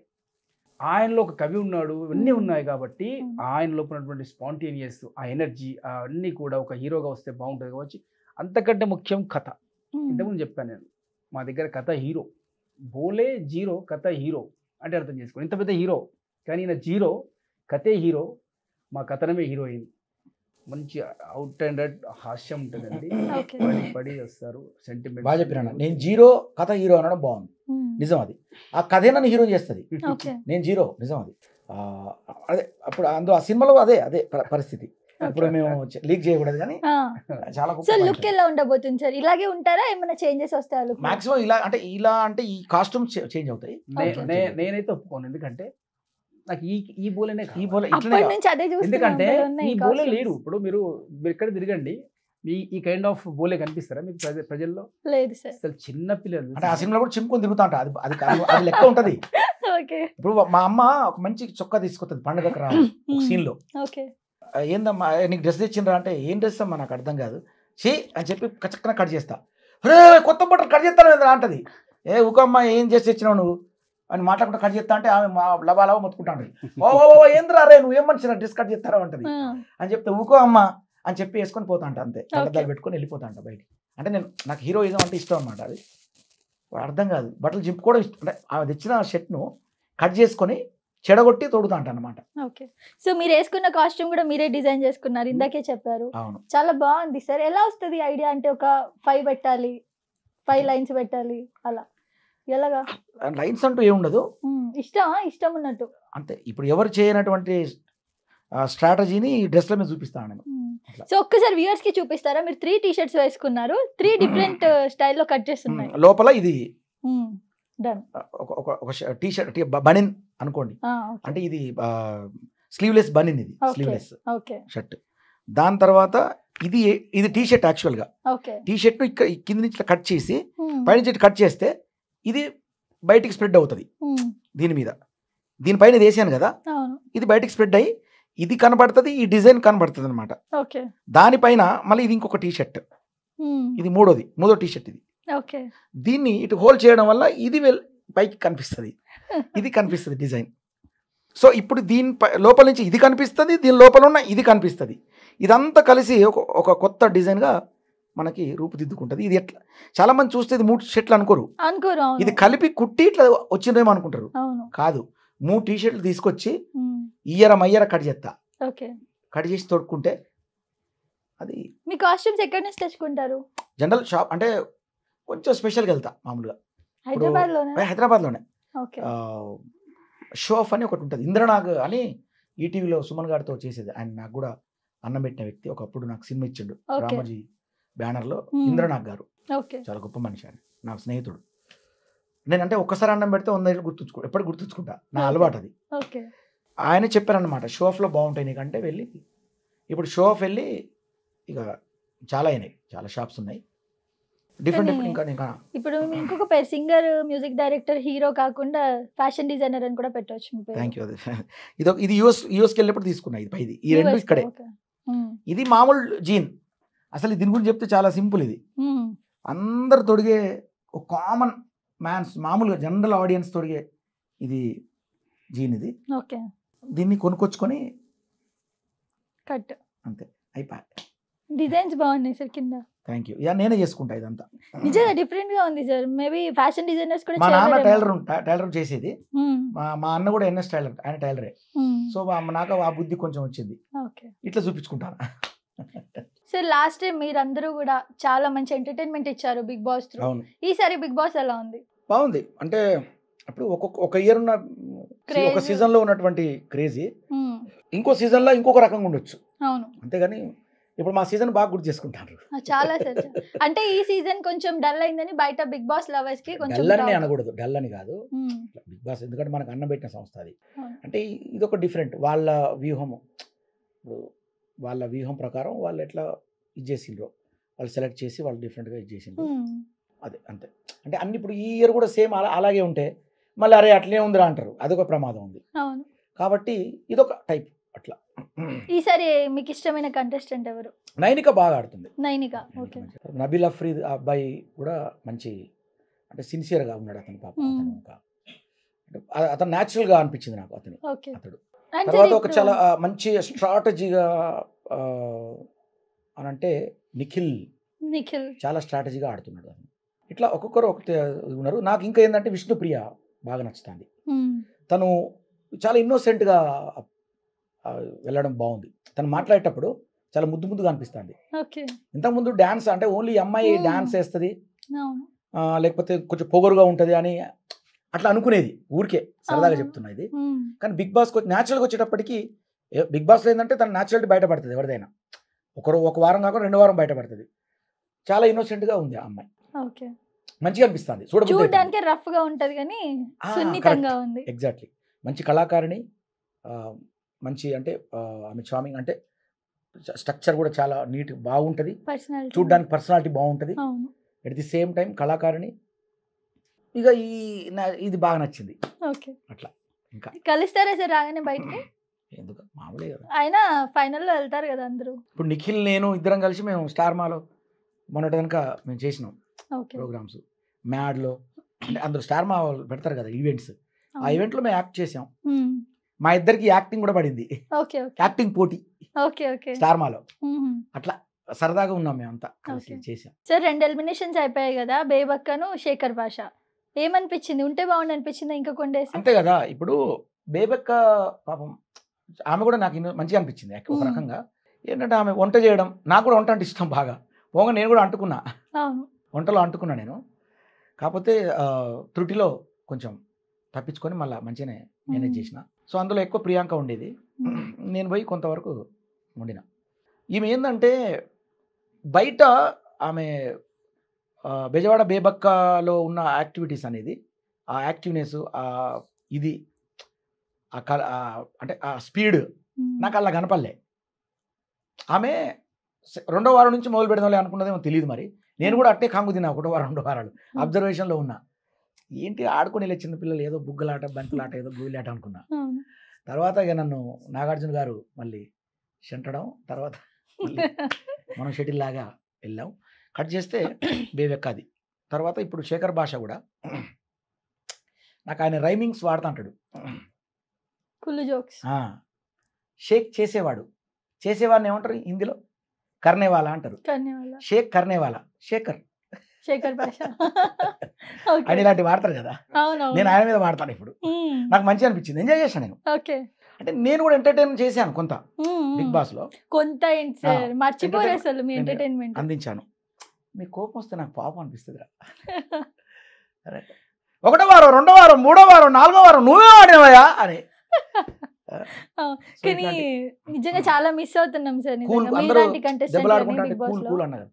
ఆయనలో ఒక కవి ఉన్నాడు, ఇవన్నీ ఉన్నాయి కాబట్టి ఆయన లోపల ఉన్నటువంటి స్పాంటేనియస్, ఆ ఎనర్జీ, అన్నీ కూడా ఒక హీరోగా వస్తే బాగుంటుంది కావచ్చు. అంతకంటే ముఖ్యం కథ. ఇంతకుముందు చెప్పాను నేను, మా దగ్గర కథ హీరో. బోలే జీరో, కథ హీరో అంటే అర్థం చేసుకోండి. ఇంత పెద్ద హీరో కానీ ఈయన జీరో, కథే హీరో, మా కథనమే హీరోయిన్. మంచి అవుట్ అండ్ హాస్యం ఉంటుందండి. పడి వస్తారు, సెంటిమెంట్. బాగా చెప్పినా, నేను జీరో కథ హీరో అనడం బాగుంది, నిజం. అది ఆ కథే నన్ను హీరో చేస్తుంది. నేను జీరో, నిజం. అది అదే అప్పుడు అందులో ఆ సినిమాలో అదే అదే పరిస్థితి. ఇప్పుడు మేము లీక్ చేయకూడదు కానీ చాలా లుక్ ఎలా ఉండబోతుంది సార్? ఇలాగే ఉంటారా, ఏమైనా చేంజెస్ వస్తాయి? మాక్సిమం ఇలా అంటే ఈ కాస్ట్యూమ్ చేంజ్ అవుతాయి. నేనైతే ఒప్పుకోను, ఎందుకంటే నాకు ఈ బోలేనే, ఈ బోలే ఎందుకంటే ఈ బోలే లేడు. ఇప్పుడు మీరు ఎక్కడ తిరగండి, ఈ కైండ్ ఆఫ్ బోలే కనిపిస్తారా మీకు ప్రజల్లో? లేదు సార్. అసలు చిన్న పిల్లలు అంటే ఆ సినిమాలో కూడా చింపుకొని తిరుగుతా ఉంటా, అది లెక్క ఉంటది. ఇప్పుడు మా అమ్మ ఒక మంచి చొక్కా తీసుకొస్తుంది పండుగకు రా సీన్ లో. ఏందమ్మా నీకు డ్రెస్ తెచ్చిండ్రా అంటే, ఏం డ్రెస్ అమ్మా నాకు అర్థం కాదు చే అని చెప్పి కచక్కన కట్ చేస్తా. కొత్త బట్టలు కట్ చేస్తాను అంటది. ఊకమ్మా ఏం చేసి తెచ్చినావు నువ్వు అని మాట్లాడకుండా కట్ చేస్తా అంటే ఆమె లవా మొత్తుకుంటా ఉంటుంది. ఓ ఏంద్రా రే నువ్వు ఏం మనిషి డ్రెస్ కట్ చేస్తారా అంటది. అని చెప్తే ఊకో అమ్మా అని చెప్పి వేసుకొని పోతా అంట, అంతే. కళ్ళద్దాలు పెట్టుకొని వెళ్ళిపోతా అంట బయటికి. అంటే నాకు హీరోయిజం అంటే ఇష్టం అనమాట. అది అర్థం కాదు, బట్టలు జింపుకోవడం ఇష్టం. అంటే ఆమె తెచ్చిన షర్ట్ను కట్ చేసుకొని చెడగొట్టి తోడుతా అంట అనమాట. ఓకే. సో మీరు వేసుకున్న కాస్ట్యూమ్ కూడా మీరే డిజైన్ చేసుకున్నారు, ఇందాకే చెప్పారు. అవును, చాలా బాగుంది సార్. ఎలా వస్తుంది ఐడియా? అంటే ఒక 5 పెట్టాలి, 5 లైన్స్ పెట్టాలి, అలా ఎలాగా? లైన్స్ అంటూ ఏముండదు, ఇష్టం ఉన్నట్టు అంతే. ఇప్పుడు ఎవరు చేయనటువంటి స్ట్రాటజీని డ్రెస్ల మీద చూపిస్తాను నేను. సో ఒక్కసారి వ్యూవర్స్ కి చూపిస్తారా? మీరు 3 టీ-షర్ట్స్ వేసుకున్నారు, 3 డిఫరెంట్ స్టైల్లో కట్ చేస్తున్నాయి. లోపల ఇది ఒక టీ-షర్ట్ బనిన్ అనుకోండి, అంటే ఇది స్లీవ్లెస్ బనిన్, ఇది స్లీవ్లెస్ షర్ట్. దాని తర్వాత ఇది టీ-షర్ట్. యాక్చువల్ గా టీ-షర్ట్ ను ఇక్కడ కింద నుంచి కట్ చేసి పైనుంచి కట్ చేస్తే ఇది బయటికి స్ప్రెడ్ అవుతుంది. దీని మీద దీనిపైన వేసాను కదా, ఇది బయటికి స్ప్రెడ్ అయ్యి ఇది కనబడుతుంది, ఈ డిజైన్ కనబడుతుంది అనమాట. దానిపైన మళ్ళీ ఇది ఇంకొక టీ-షర్ట్, ఇది మూడో టీ-షర్ట్. ఇది దీన్ని ఇటు హోల్డ్ చేయడం వల్ల ఇది పైకి కనిపిస్తుంది, ఇది కనిపిస్తుంది డిజైన్. సో ఇప్పుడు దీని లోపల నుంచి ఇది కనిపిస్తుంది, దీని లోపల ఉన్న ఇది కనిపిస్తుంది. ఇదంతా కలిసి ఒక కొత్త డిజైన్గా మనకి రూపుదిద్దుకుంటుంది. ఇది ఎట్లా చాలా మంది చూస్తే ఇది 3 షర్ట్లు అనుకోరు, ఇది కలిపి కుట్టి ఇట్లా వచ్చిందేమో అనుకుంటారు. కాదు, 3 టీ-షర్ట్లు తీసుకొచ్చి ఇయ్యర కట్ చేస్తా, కట్ చేసి తొడుక్కుంటే అది. మీ కాస్ట్యూమ్స్ ఎక్కడి నుంచి తెచ్చుకుంటారు? జనరల్ షాప్ అంటే కొంచెం స్పెషల్గా వెళ్తా మామూలుగా. హైదరాబాద్లోనే షో ఆఫ్ అని ఒకటి ఉంటుంది, ఇంద్రనాగ్ అని ఈటీవీలో సుమన్ గారితో చేసేది. ఆయన నాకు కూడా అన్నం పెట్టిన వ్యక్తి. ఒకప్పుడు నాకు సినిమా ఇచ్చిండు రామోజీ బ్యానర్లో. ఇంద్రనాగ్ గారు చాలా గొప్ప మనిషి, ఆయన నాకు స్నేహితుడు. నేనంటే ఒక్కసారి అన్నం పెడితే 100 ఏళ్ళు ఎప్పటికి గుర్తుంచుకుంటా, నా అలవాటు అది. ఆయన చెప్పారనమాట, షో ఆఫ్లో బాగుంటాయి నీకంటే వెళ్ళి. ఇప్పుడు షో ఆఫ్ వెళ్ళి ఇక చాలా అయినాయి, చాలా షాప్స్ ఉన్నాయి డిఫరెంట్. ఇంకా ఇప్పుడు ఇంకొక పేరు సింగర్, మ్యూజిక్ డైరెక్టర్, హీరో కాకుండా ఫ్యాషన్ డిజైనర్ అని కూడా పెట్టవచ్చు. Thank you. ఇది యూఎస్కి వెళ్ళినప్పుడు తీసుకున్నా. ఇది పైది, ఈ రెండు ఇక్కడే. ఇది మామూలు జీన్. అసలు దీని గురించి చెప్తే చాలా సింపుల్. ఇది అందరు తొడిగే ఒక కామన్ మ్యాన్స్, మామూలుగా జనరల్ ఆడియన్స్ తొడిగే ఇది జీన్. ఇది దీన్ని కొనుక్కొచ్చుకొని కట్ అంతే, అయిపోయి. డిజైన్స్ బాగున్నాయి సార్ కింద. Thank you. నేనే చేసుకుంటా ఇదంతా. నిజంగా డిఫరెంట్ గా ఉంది సార్. మేబీ ఫ్యాషన్ డిజైనర్స్ కూడా. మా నాన్న టైలర్ చేసేది, మా అన్న కూడా ఎన్ఎస్ టైలర్, ఆయన టైలరే. సో నాకు ఆ బుద్ధి కొంచెం వచ్చింది, ఇట్లా చూపించుకుంటాను. సార్ లాస్ట్ టైం మీరందరూ కూడా చాలా మంచి ఎంటర్టైన్మెంట్ ఇచ్చారు బిగ్ బాస్ త్రూ. ఈసారి బిగ్ బాస్ ఎలా ఉంది? బాగుంది. అంటే అప్పుడు ఒక ఇయర్ ఉన్న ఒక సీజన్ లో ఉన్నటువంటి క్రేజీ ఇంకో సీజన్ లో ఇంకొక రకంగా ఉండొచ్చు. అవును, అంతేగాని ఇప్పుడు మా సీజన్ బాగా గుర్తు చేసుకుంటారు చాలా సార్. అంటే ఈ సీజన్ కొంచెం డల్ అయిందని బయట బిగ్ బాస్ లవర్స్ కి కొంచెం. డల్ అని అనకూడదు, డల్ అని కాదు బిగ్ బాస్, ఎందుకంటే మనకు అన్నం పెట్టిన సంస్థ అది. అంటే ఇది ఒక డిఫరెంట్ వాళ్ళ వ్యూహం ప్రకారం వాళ్ళు ఎట్లా ఇది చేసిండ్రో, వాళ్ళు సెలెక్ట్ చేసి వాళ్ళు డిఫరెంట్గా ఇది చేసిండ్రు. అదే అంతే. అంటే అన్ని ఇప్పుడు ఈ ఇయర్ కూడా సేమ్ అలాగే ఉంటే మళ్ళీ అరే అట్లే ఉందిరా అంటారు, అదొక ప్రమాదం ఉంది. అవును. కాబట్టి ఇదొక టైప్ అట్లా. ఈసారి మీకు ఇష్టమైన కంటెస్టెంట్ ఎవరు? నైనిక బాగా ఆడుతుంది. నైనిక. ఓకే. నబీల్ అఫ్రీద్ అబ్బాయి కూడా మంచి అంటే సిన్సియర్గా ఉన్నాడు అతను పాప. అతను న్యాచురల్గా అనిపించింది నాకు అతను. అతడు తర్వాత ఒక చాలా మంచి స్ట్రాటజీగా అని అంటే నిఖిల్ చాలా స్ట్రాటజీగా ఆడుతున్నాడు అతను. ఇట్లా ఒక్కొక్కరు ఉన్నారు. నాకు ఇంకా ఏంటంటే విష్ణుప్రియ బాగా నచ్చుతుంది. తను చాలా ఇన్నోసెంట్గా వెళ్ళడం బాగుంది. తను మాట్లాడేటప్పుడు చాలా ముద్దుగా అనిపిస్తుంది. ఇంతకుముందు డ్యాన్స్ అంటే ఓన్లీ అమ్మాయి డ్యాన్స్ వేస్తుంది లేకపోతే కొంచెం పొగరుగా ఉంటుంది అని అట్లా అనుకునేది, ఊరికే సరదాగా చెప్తున్నా ఇది. కానీ బిగ్ బాస్ న్యాచురల్గా వచ్చేటప్పటికి బిగ్ బాస్లో ఏంటంటే తన న్యాచురాలిటీ బయటపడుతుంది. ఎవరిదైనా ఒక వారం కాకుండా 2 వారం బయటపడుతుంది. చాలా ఇన్నోసెంట్గా ఉంది ఆ అమ్మాయి. మంచిగా అనిపిస్తుంది చూడడానికి, రఫ్ గా ఉంటది కానీ సున్నితంగా ఉంది. ఎగ్జాక్ట్లీ. మంచి కళాకారిణి, మంచి అంటే ఆమె చార్మింగ్ అంటే స్ట్రక్చర్ కూడా చాలా నీట్ బాగుంటుంది, చూడడానికి పర్సనాలిటీ బాగుంటుంది. ఎట్ ది సేమ్ టైం కళాకారిణి. ఇక ఇది బాగా నచ్చింది అట్లా. ఇంకా కలుస్తారా సార్ రాగానే బయటకి? ఎందుకు మామూలే కదా, అయినా ఫైనల్లో వెళ్తారు కదా అందరూ. ఇప్పుడు నిఖిల్ నేను ఇద్దరం కలిసి మేము స్టార్ మాలో మొన్నటి కనుక మేము చేసినాం ప్రోగ్రామ్స్ మ్యాడ్లో. అంటే అందరూ స్టార్ మా పెడతారు కదా ఈవెంట్స్, ఆ ఈవెంట్లో మేము యాక్ట్ చేసాం. మా ఇద్దరికి యాక్టింగ్ కూడా పడింది, యాక్టింగ్ పోటీ స్టార్ మాలో. అట్లా సరదాగా ఉన్నాం మేమంతా కలిసి చేసాం. సార్ 2 ఎలిమినేషన్స్ అయిపోయాయి కదా, బేబక్కను శేఖర్ భాష. ఏమనిపించింది? ఉంటే బాగుండి అనిపించిందా ఇంకా కొండేసి? అంతే కదా. ఇప్పుడు బేబక్క పాపం ఆమె కూడా నాకు మంచిగా అనిపించింది ఒక రకంగా. ఏంటంటే ఆమె వంట చేయడం, నాకు కూడా వంట అంటే ఇష్టం బాగా. పోగా నేను కూడా అంటుకున్నా, వంటలో అంటుకున్నా నేను. కాకపోతే త్రుటిలో కొంచెం తప్పించుకొని మళ్ళీ మంచిగానే మేనేజ్ చేసిన. సో అందులో ఎక్కువ ప్రియాంక ఉండేది, నేను పోయి కొంతవరకు వండిన. ఈమె ఏంటంటే బయట ఆమె బెజవాడ బేబక్కలో ఉన్న యాక్టివిటీస్ అనేది, ఆ యాక్టివ్నెస్, ఇది అంటే ఆ స్పీడ్ నాకు అలా కనపడలే. ఆమె 2వ వారం నుంచి మొదలు పెడదాంలే అనుకున్నదేమో తెలియదు మరి. నేను కూడా అట్టే కాంగు తిన్నా 1వ వారం 2 వారాలు అబ్జర్వేషన్లో ఉన్నా. ఏంటి ఆడుకునే చిన్నపిల్లలు ఏదో బుగ్గలాట బంకులాట ఏదో గోయిలాట అనుకున్నా. తర్వాత ఇక నన్ను నాగార్జున గారు మళ్ళీ చెంటడం, తర్వాత మనం షటిల్ లాగా వెళ్ళాం. కట్ చేస్తే బేబెక్కది. తర్వాత ఇప్పుడు శేఖర్ భాష కూడా నాకు ఆయన రైమింగ్స్ వాడుతూ అంటాడు, షేక్ చేసేవాడు, చేసేవాడిని ఏమంటారు హిందీలో? కర్నేవాలా అంటారు. షేక్ కర్నేవాలా, శేఖర్ భాష అని ఇలాంటి వాడతారు కదా. నేను ఆయన మీద వాడతాను ఇప్పుడు. నాకు మంచిగా అనిపించింది, ఎంజాయ్ చేశాను నేను. అంటే నేను కూడా ఎంటర్టైన్ చేశాను కొంత బిగ్ బాస్ లో, కొంత అందించాను. మీ కోపం వస్తే నాకు పాపం అనిపిస్తుంది. 1వ వారం 2వ వారం 3వ వారం 4వ వారం నువ్వే ఆడినవయ్యా అని. కానీ నిజంగా చాలా మిస్ అవుతున్నాం సార్. దెబ్బలాడుకుంటా అంటే కూల్ అన్నారు,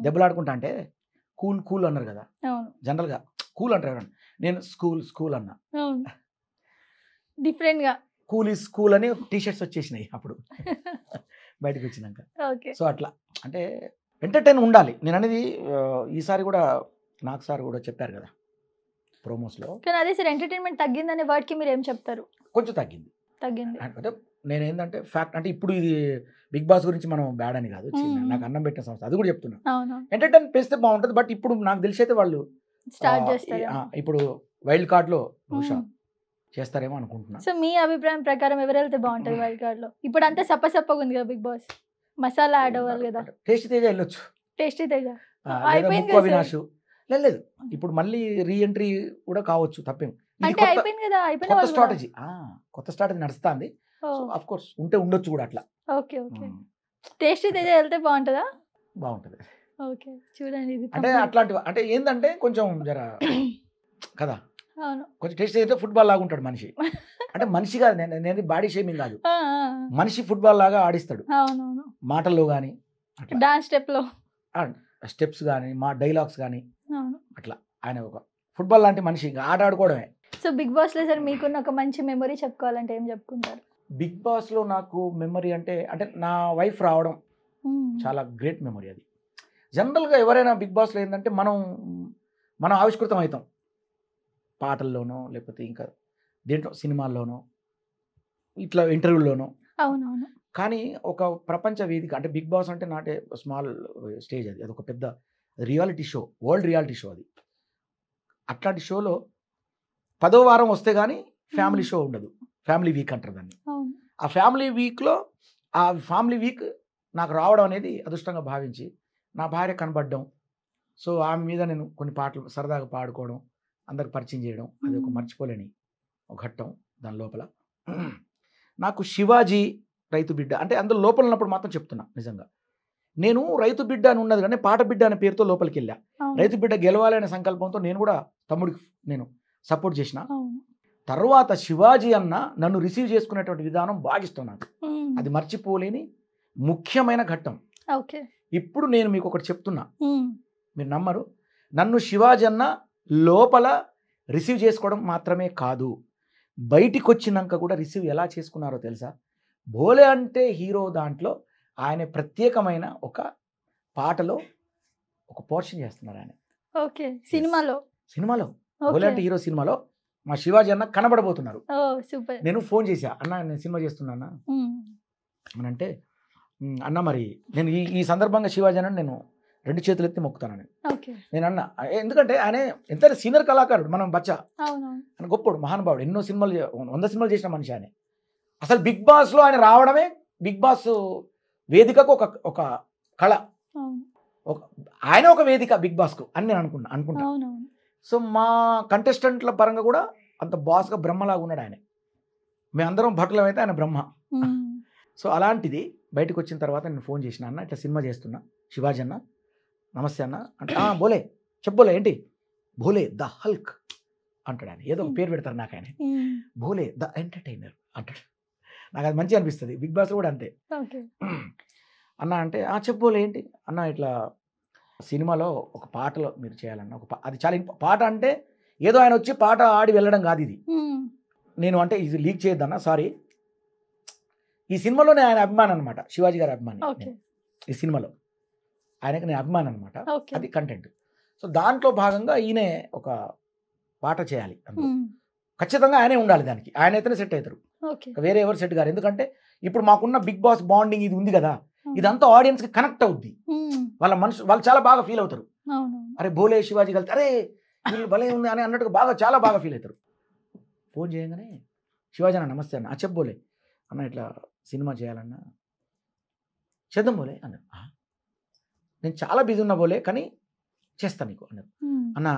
దెబ్బలాడుకుంటా అంటే కూల్ అన్నారు కదా. జనరల్ గా కూల్ అంటారు, నేను స్కూల్ అన్నా. డిఫరెంట్ గా కూల్ ఈజ్ స్కూల్ అని టీషర్ట్స్ వచ్చేసినాయి అప్పుడు బయటకు వచ్చినాక. సో అట్లా అంటే ఎంటర్టైన్ ఉండాలి. నేను అనేది ఈసారి కూడా నాకు సార్ కూడా చెప్పారు కదా ప్రోమోస్లో. కానీ అదే సార్ ఎంటర్టైన్మెంట్ తగ్గిందనే వర్డ్కి మీరు ఏం చెప్తారు? కొంచెం తగ్గింది. అంటే నేను ఏంటంటే ఫ్యాక్ట్ అంటే ఇప్పుడు ఇది బిగ్ బాస్ గురించి మనం బ్యాడ్ అని కాదు, నాకు అన్నం పెట్టిన సంస్థ, అది కూడా చెప్తున్నా. ఎంటర్టైన్ పెంచితే బాగుంటుంది. బట్ ఇప్పుడు నాకు తెలిసి అయితే వాళ్ళు స్టార్ట్ చేస్తారు. ఇప్పుడు వైల్డ్ కార్డ్లో బహుశా చేస్తారేమో అనుకుంటున్నా. సో మీ అభిప్రాయం ప్రకారం ఎవరు వెళ్తే బాగుంటుంది వైల్డ్ కార్డ్లో? ఇప్పుడు అంతా సప్పగా ఉంది కదా బిగ్ బాస్, మసాలా యాడ్ అవ్వాలి కదా. టేస్టీ తేజ వెళ్ళొచ్చు. టేస్టీ తేజ అవినాష్ లేదు, ఇప్పుడు మళ్ళీ రీఎంట్రీ కూడా కావచ్చు, తప్పేం. కొత్త స్ట్రాటజీ నడుస్తుంది. ఆఫ్ కోర్స్ ఉంటే ఉండొచ్చు కూడా అట్లా. Okay okay. టేస్టీ తేజ వెళ్తే బాగుంటుందా? బాగుంటుంది. ఓకే చూడండి. అంటే అట్లాంటివి అంటే ఏంటంటే కొంచెం జర కదా, కొంచెం టేస్టీ అయితే ఫుట్బాల్ లాగా ఉంటాడు మనిషి. అంటే మనిషి కాదు, నేను బాడీ షేమింగ్ కాదు, మనిషి ఫుట్బాల్ లాగా ఆడిస్తాడు మాటల్లో కానీ, డాన్స్ స్టెప్స్ కానీ, మా డైలాగ్స్ కానీ అట్లా. ఆయన ఒక ఫుట్బాల్ లాంటి మనిషి, ఇంకా ఆట ఆడుకోవడమే. సో బిగ్ బాస్ లో సార్ మీకున్న ఒక మంచి మెమరీ చెప్పుకోవాలంటే ఏం చెప్పుకుంటారు? బిగ్ బాస్ లో నాకు మెమరీ అంటే నా వైఫ్ రావడం చాలా గ్రేట్ మెమరీ. అది జనరల్గా ఎవరైనా బిగ్ బాస్లో ఏంటంటే మనం మనం ఆవిష్కృతం అవుతాం పాటల్లోనో లేకపోతే ఇంకా దేంట్లో సినిమాల్లోనో ఇట్లా ఇంటర్వ్యూల్లోనో. అవునవును. కానీ ఒక ప్రపంచ వేదిక అంటే బిగ్ బాస్ అంటే నాట్ ఏ స్మాల్ స్టేజ్, అది అదొక పెద్ద reality show, world reality show అది. అట్లాంటి షోలో 10వ వారం వస్తే కానీ ఫ్యామిలీ షో ఉండదు, ఫ్యామిలీ వీక్ అంటారు దాన్ని. అవును. ఆ ఫ్యామిలీ వీక్లో ఆ ఫ్యామిలీ వీక్ నాకు రావడం అనేది అదృష్టంగా భావించి నా భార్య కనబడడం, సో ఆమె మీద నేను కొన్ని పాటలు సరదాగా పాడుకోవడం, అందరికి పరిచయం చేయడం, అది ఒక మర్చిపోలేని ఒక ఘట్టం. దాని లోపల నాకు శివాజీ రైతు బిడ్డ అంటే అందులో లోపల ఉన్నప్పుడు మాత్రం చెప్తున్నా, నిజంగా నేను రైతు బిడ్డ అని ఉన్నది కానీ పాట బిడ్డ అనే పేరుతో లోపలికి వెళ్ళా. అవును. రైతు బిడ్డ గెలవాలనే సంకల్పంతో నేను కూడా తమ్ముడికి నేను సపోర్ట్ చేసిన. అవును. తర్వాత శివాజీ అన్న నన్ను రిసీవ్ చేసుకునేటువంటి విధానం బాగా ఇష్టం నాకు, మ్మ్. అది మర్చిపోలేని ముఖ్యమైన ఘట్టం. ఓకే. ఇప్పుడు నేను మీకు ఒకటి చెప్తున్నా, మ్మ్. మీరు నమ్మరు, నన్ను శివాజీ అన్న లోపల రిసీవ్ చేసుకోవడం మాత్రమే కాదు, బయటికి వచ్చినాక కూడా రిసీవ్ ఎలా చేసుకున్నారో తెలుసా? భోలే అంటే హీరో దాంట్లో ఆయన ప్రత్యేకమైన ఒక పాటలో ఒక పోర్షన్ చేస్తున్నారు ఆయన ఓకే. సినిమాలో. సినిమాలో భోలే ఓకే. అంటే హీరో సినిమాలో మా శివాజీ అన్న కనబడబోతున్నారు. ఓ సూపర్. నేను ఫోన్ చేశా, అన్న నేను సినిమా చేస్తున్నా మ్మ్. అని అంటే, అన్న మరి నేను ఈ సందర్భంగా శివాజీ అన్న నేను 2 చేతులు ఎత్తి మొక్కుతానని ఓకే. నేను అన్న. ఎందుకంటే ఆయన ఎంత సీనియర్ కళాకారుడు, మనం బచ్చా, అవునవును. ఆయన గొప్పడు, మహానుభావుడు, ఎన్నో సినిమాలు 100 సినిమాలు చేసిన మనిషి ఆయన. అసలు బిగ్ బాస్లో ఆయన రావడమే బిగ్ బాస్ వేదికకు ఒక కళ, అవును. ఆయన ఒక వేదిక బిగ్ బాస్కు అని నేను అనుకుంటా. అవునవును. సో మా కంటెస్టెంట్ల పరంగా కూడా అంత బాస్గా బ్రహ్మలాగా ఉన్నాడు ఆయన. మేమందరం భటులం అయితే ఆయన బ్రహ్మ. మ్మ్. సో అలాంటిది బయటకు వచ్చిన తర్వాత నేను ఫోన్ చేసిన, అన్న ఇట్లా సినిమా చేస్తున్నా శివాజీ అన్న, నమస్తే అన్న అంటే, బోలే చెప్పోలే ఏంటి, భోలే ద హల్క్ అంటాడు ఆయన, ఏదో ఒక పేరు పెడతారు నాకు ఆయన, మ్మ్. భోలే ద ఎంటర్టైనర్ అంటాడు. నాకు అది మంచిగా అనిపిస్తుంది, బిగ్ బాస్ కూడా అంతే. ఓకే. అన్న అంటే చెప్పోలే ఏంటి అన్న, ఇట్లా సినిమాలో ఒక పాటలో మీరు చేయాలన్న అది చాలా పాట అంటే ఏదో ఆయన వచ్చి పాట ఆడి వెళ్ళడం కాదు ఇది. మ్మ్. నేను అంటే ఇది లీక్ చేయొద్దన్న, సారీ, ఈ సినిమాలోనే ఆయన అభిమానం అనమాట, శివాజీ గారి అభిమాని ఓకే. నేను. ఈ సినిమాలో ఆయనకి నేను అభిమానం అనమాట, ఓకే. అది కంటెంట్. సో దాంట్లో భాగంగా ఈయనే ఒక పాట చేయాలి అందులో. మ్మ్. ఖచ్చితంగా ఆయనే ఉండాలి దానికి, ఆయన అయితేనే సెట్ అవుతారు, ఓకే. వేరే ఎవరు సెట్ గారు. ఎందుకంటే ఇప్పుడు మాకున్న బిగ్ బాస్ బాండింగ్ ఇది ఉంది కదా, ఇదంతా ఆడియన్స్కి కనెక్ట్ అవుద్ది, మ్మ్. వాళ్ళు చాలా బాగా ఫీల్ అవుతారు. అవును. అరే భోలే శివాజీ కలిసి అరే వీళ్ళు భలే ఉంది అని అన్నట్టుగా చాలా బాగా ఫీల్ అవుతారు. ఫోన్ చేయగానే శివాజీ అన్న నమస్తే అన్న, చెప్పు భోలే అన్న ఇట్లా సినిమా చేయాలన్నా, చేద్దాం భోలే అన్నారు. నేను చాలా బిజీ ఉన్నా భోలే కానీ చేస్తాను నీకు అన్నారు. మ్మ్. అన్న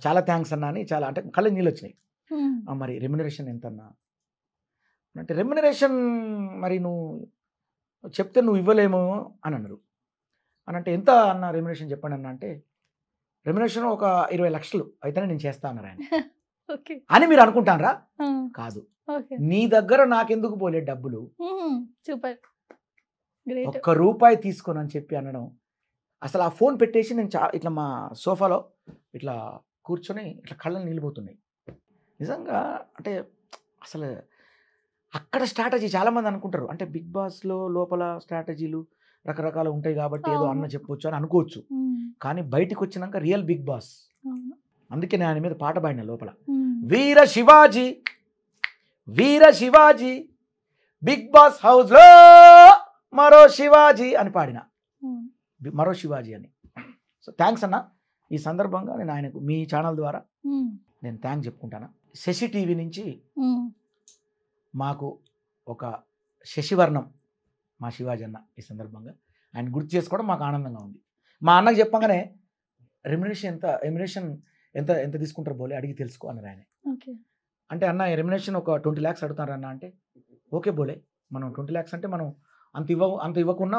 చాలా థ్యాంక్స్ అన్న అని చాలా అంటే కళ్ళు నీళ్ళు వచ్చినాయి. మ్మ్. మరి రెమ్యునరేషన్ ఎంత అన్నా అంటే, రెమ్యునరేషన్ మరి నువ్వు చెప్తే నువ్వు ఇవ్వలేమో అని అన్నారు. అని అంటే ఎంత అన్న రెమ్యునరేషన్ చెప్పండి అన్న అంటే, రెమ్యునరేషన్ ఒక 20 లక్షలు అయితేనే నేను చేస్తా అన్నారు ఆయన. ఓకే. అని మీరు అనుకుంటానరా? ఆ. కాదు, ఓకే. నీ దగ్గర నాకెందుకు పోలే డబ్బులు, మ్మ్. సూపర్. గ్రేట్. ₹1 తీసుకోను అని చెప్పి అనడం. అసలు ఆ ఫోన్ పెట్టేసి నేను ఇట్లా మా సోఫాలో ఇట్లా కూర్చొని ఇట్లా కళ్ళని నిలిపోతున్నాయి నిజంగా. అంటే అసలు అక్కడ స్ట్రాటజీ చాలామంది అనుకుంటారు, అంటే బిగ్ బాస్లో లోపల స్ట్రాటజీలు రకరకాలు ఉంటాయి కాబట్టి ఏదో అన్న చెప్పొచ్చు అని అనుకోవచ్చు, మ్మ్. కానీ బయటికి వచ్చినాక రియల్ బిగ్ బాస్. అవును. అందుకే నేను ఆయన మీద పాట పాడిన లోపల, మ్మ్. వీర శివాజీ వీర శివాజీ బిగ్ బాస్ హౌస్లో మరో శివాజీ అని పాడిన, మ్మ్. మరో శివాజీ అని. సో థ్యాంక్స్ అన్న, ఈ సందర్భంగా నేను ఆయనకు మీ ఛానల్ ద్వారా మ్మ్. నేను థ్యాంక్స్ చెప్పుకుంటాను. శశి టీవీ నుంచి మ్మ్. మాకు ఒక శశివర్ణం మా శివాజీ అన్న, ఈ సందర్భంగా ఆయన గుర్తు చేసుకోవడం మాకు ఆనందంగా ఉంది. మా అన్నకు చెప్పగానే రెమ్యునరేషన్ ఎంత ఎంత తీసుకుంటారు బోలే అడిగి తెలుసుకో అన్నారు ఆయన. ఓకే. అంటే అన్న రెమ్యునరేషన్ ఒక 20 lakhs అడుగుతారు అన్న అంటే, ఓకే బోలే మనం 20 lakhs అంటే మనం అంత ఇవ్వకున్నా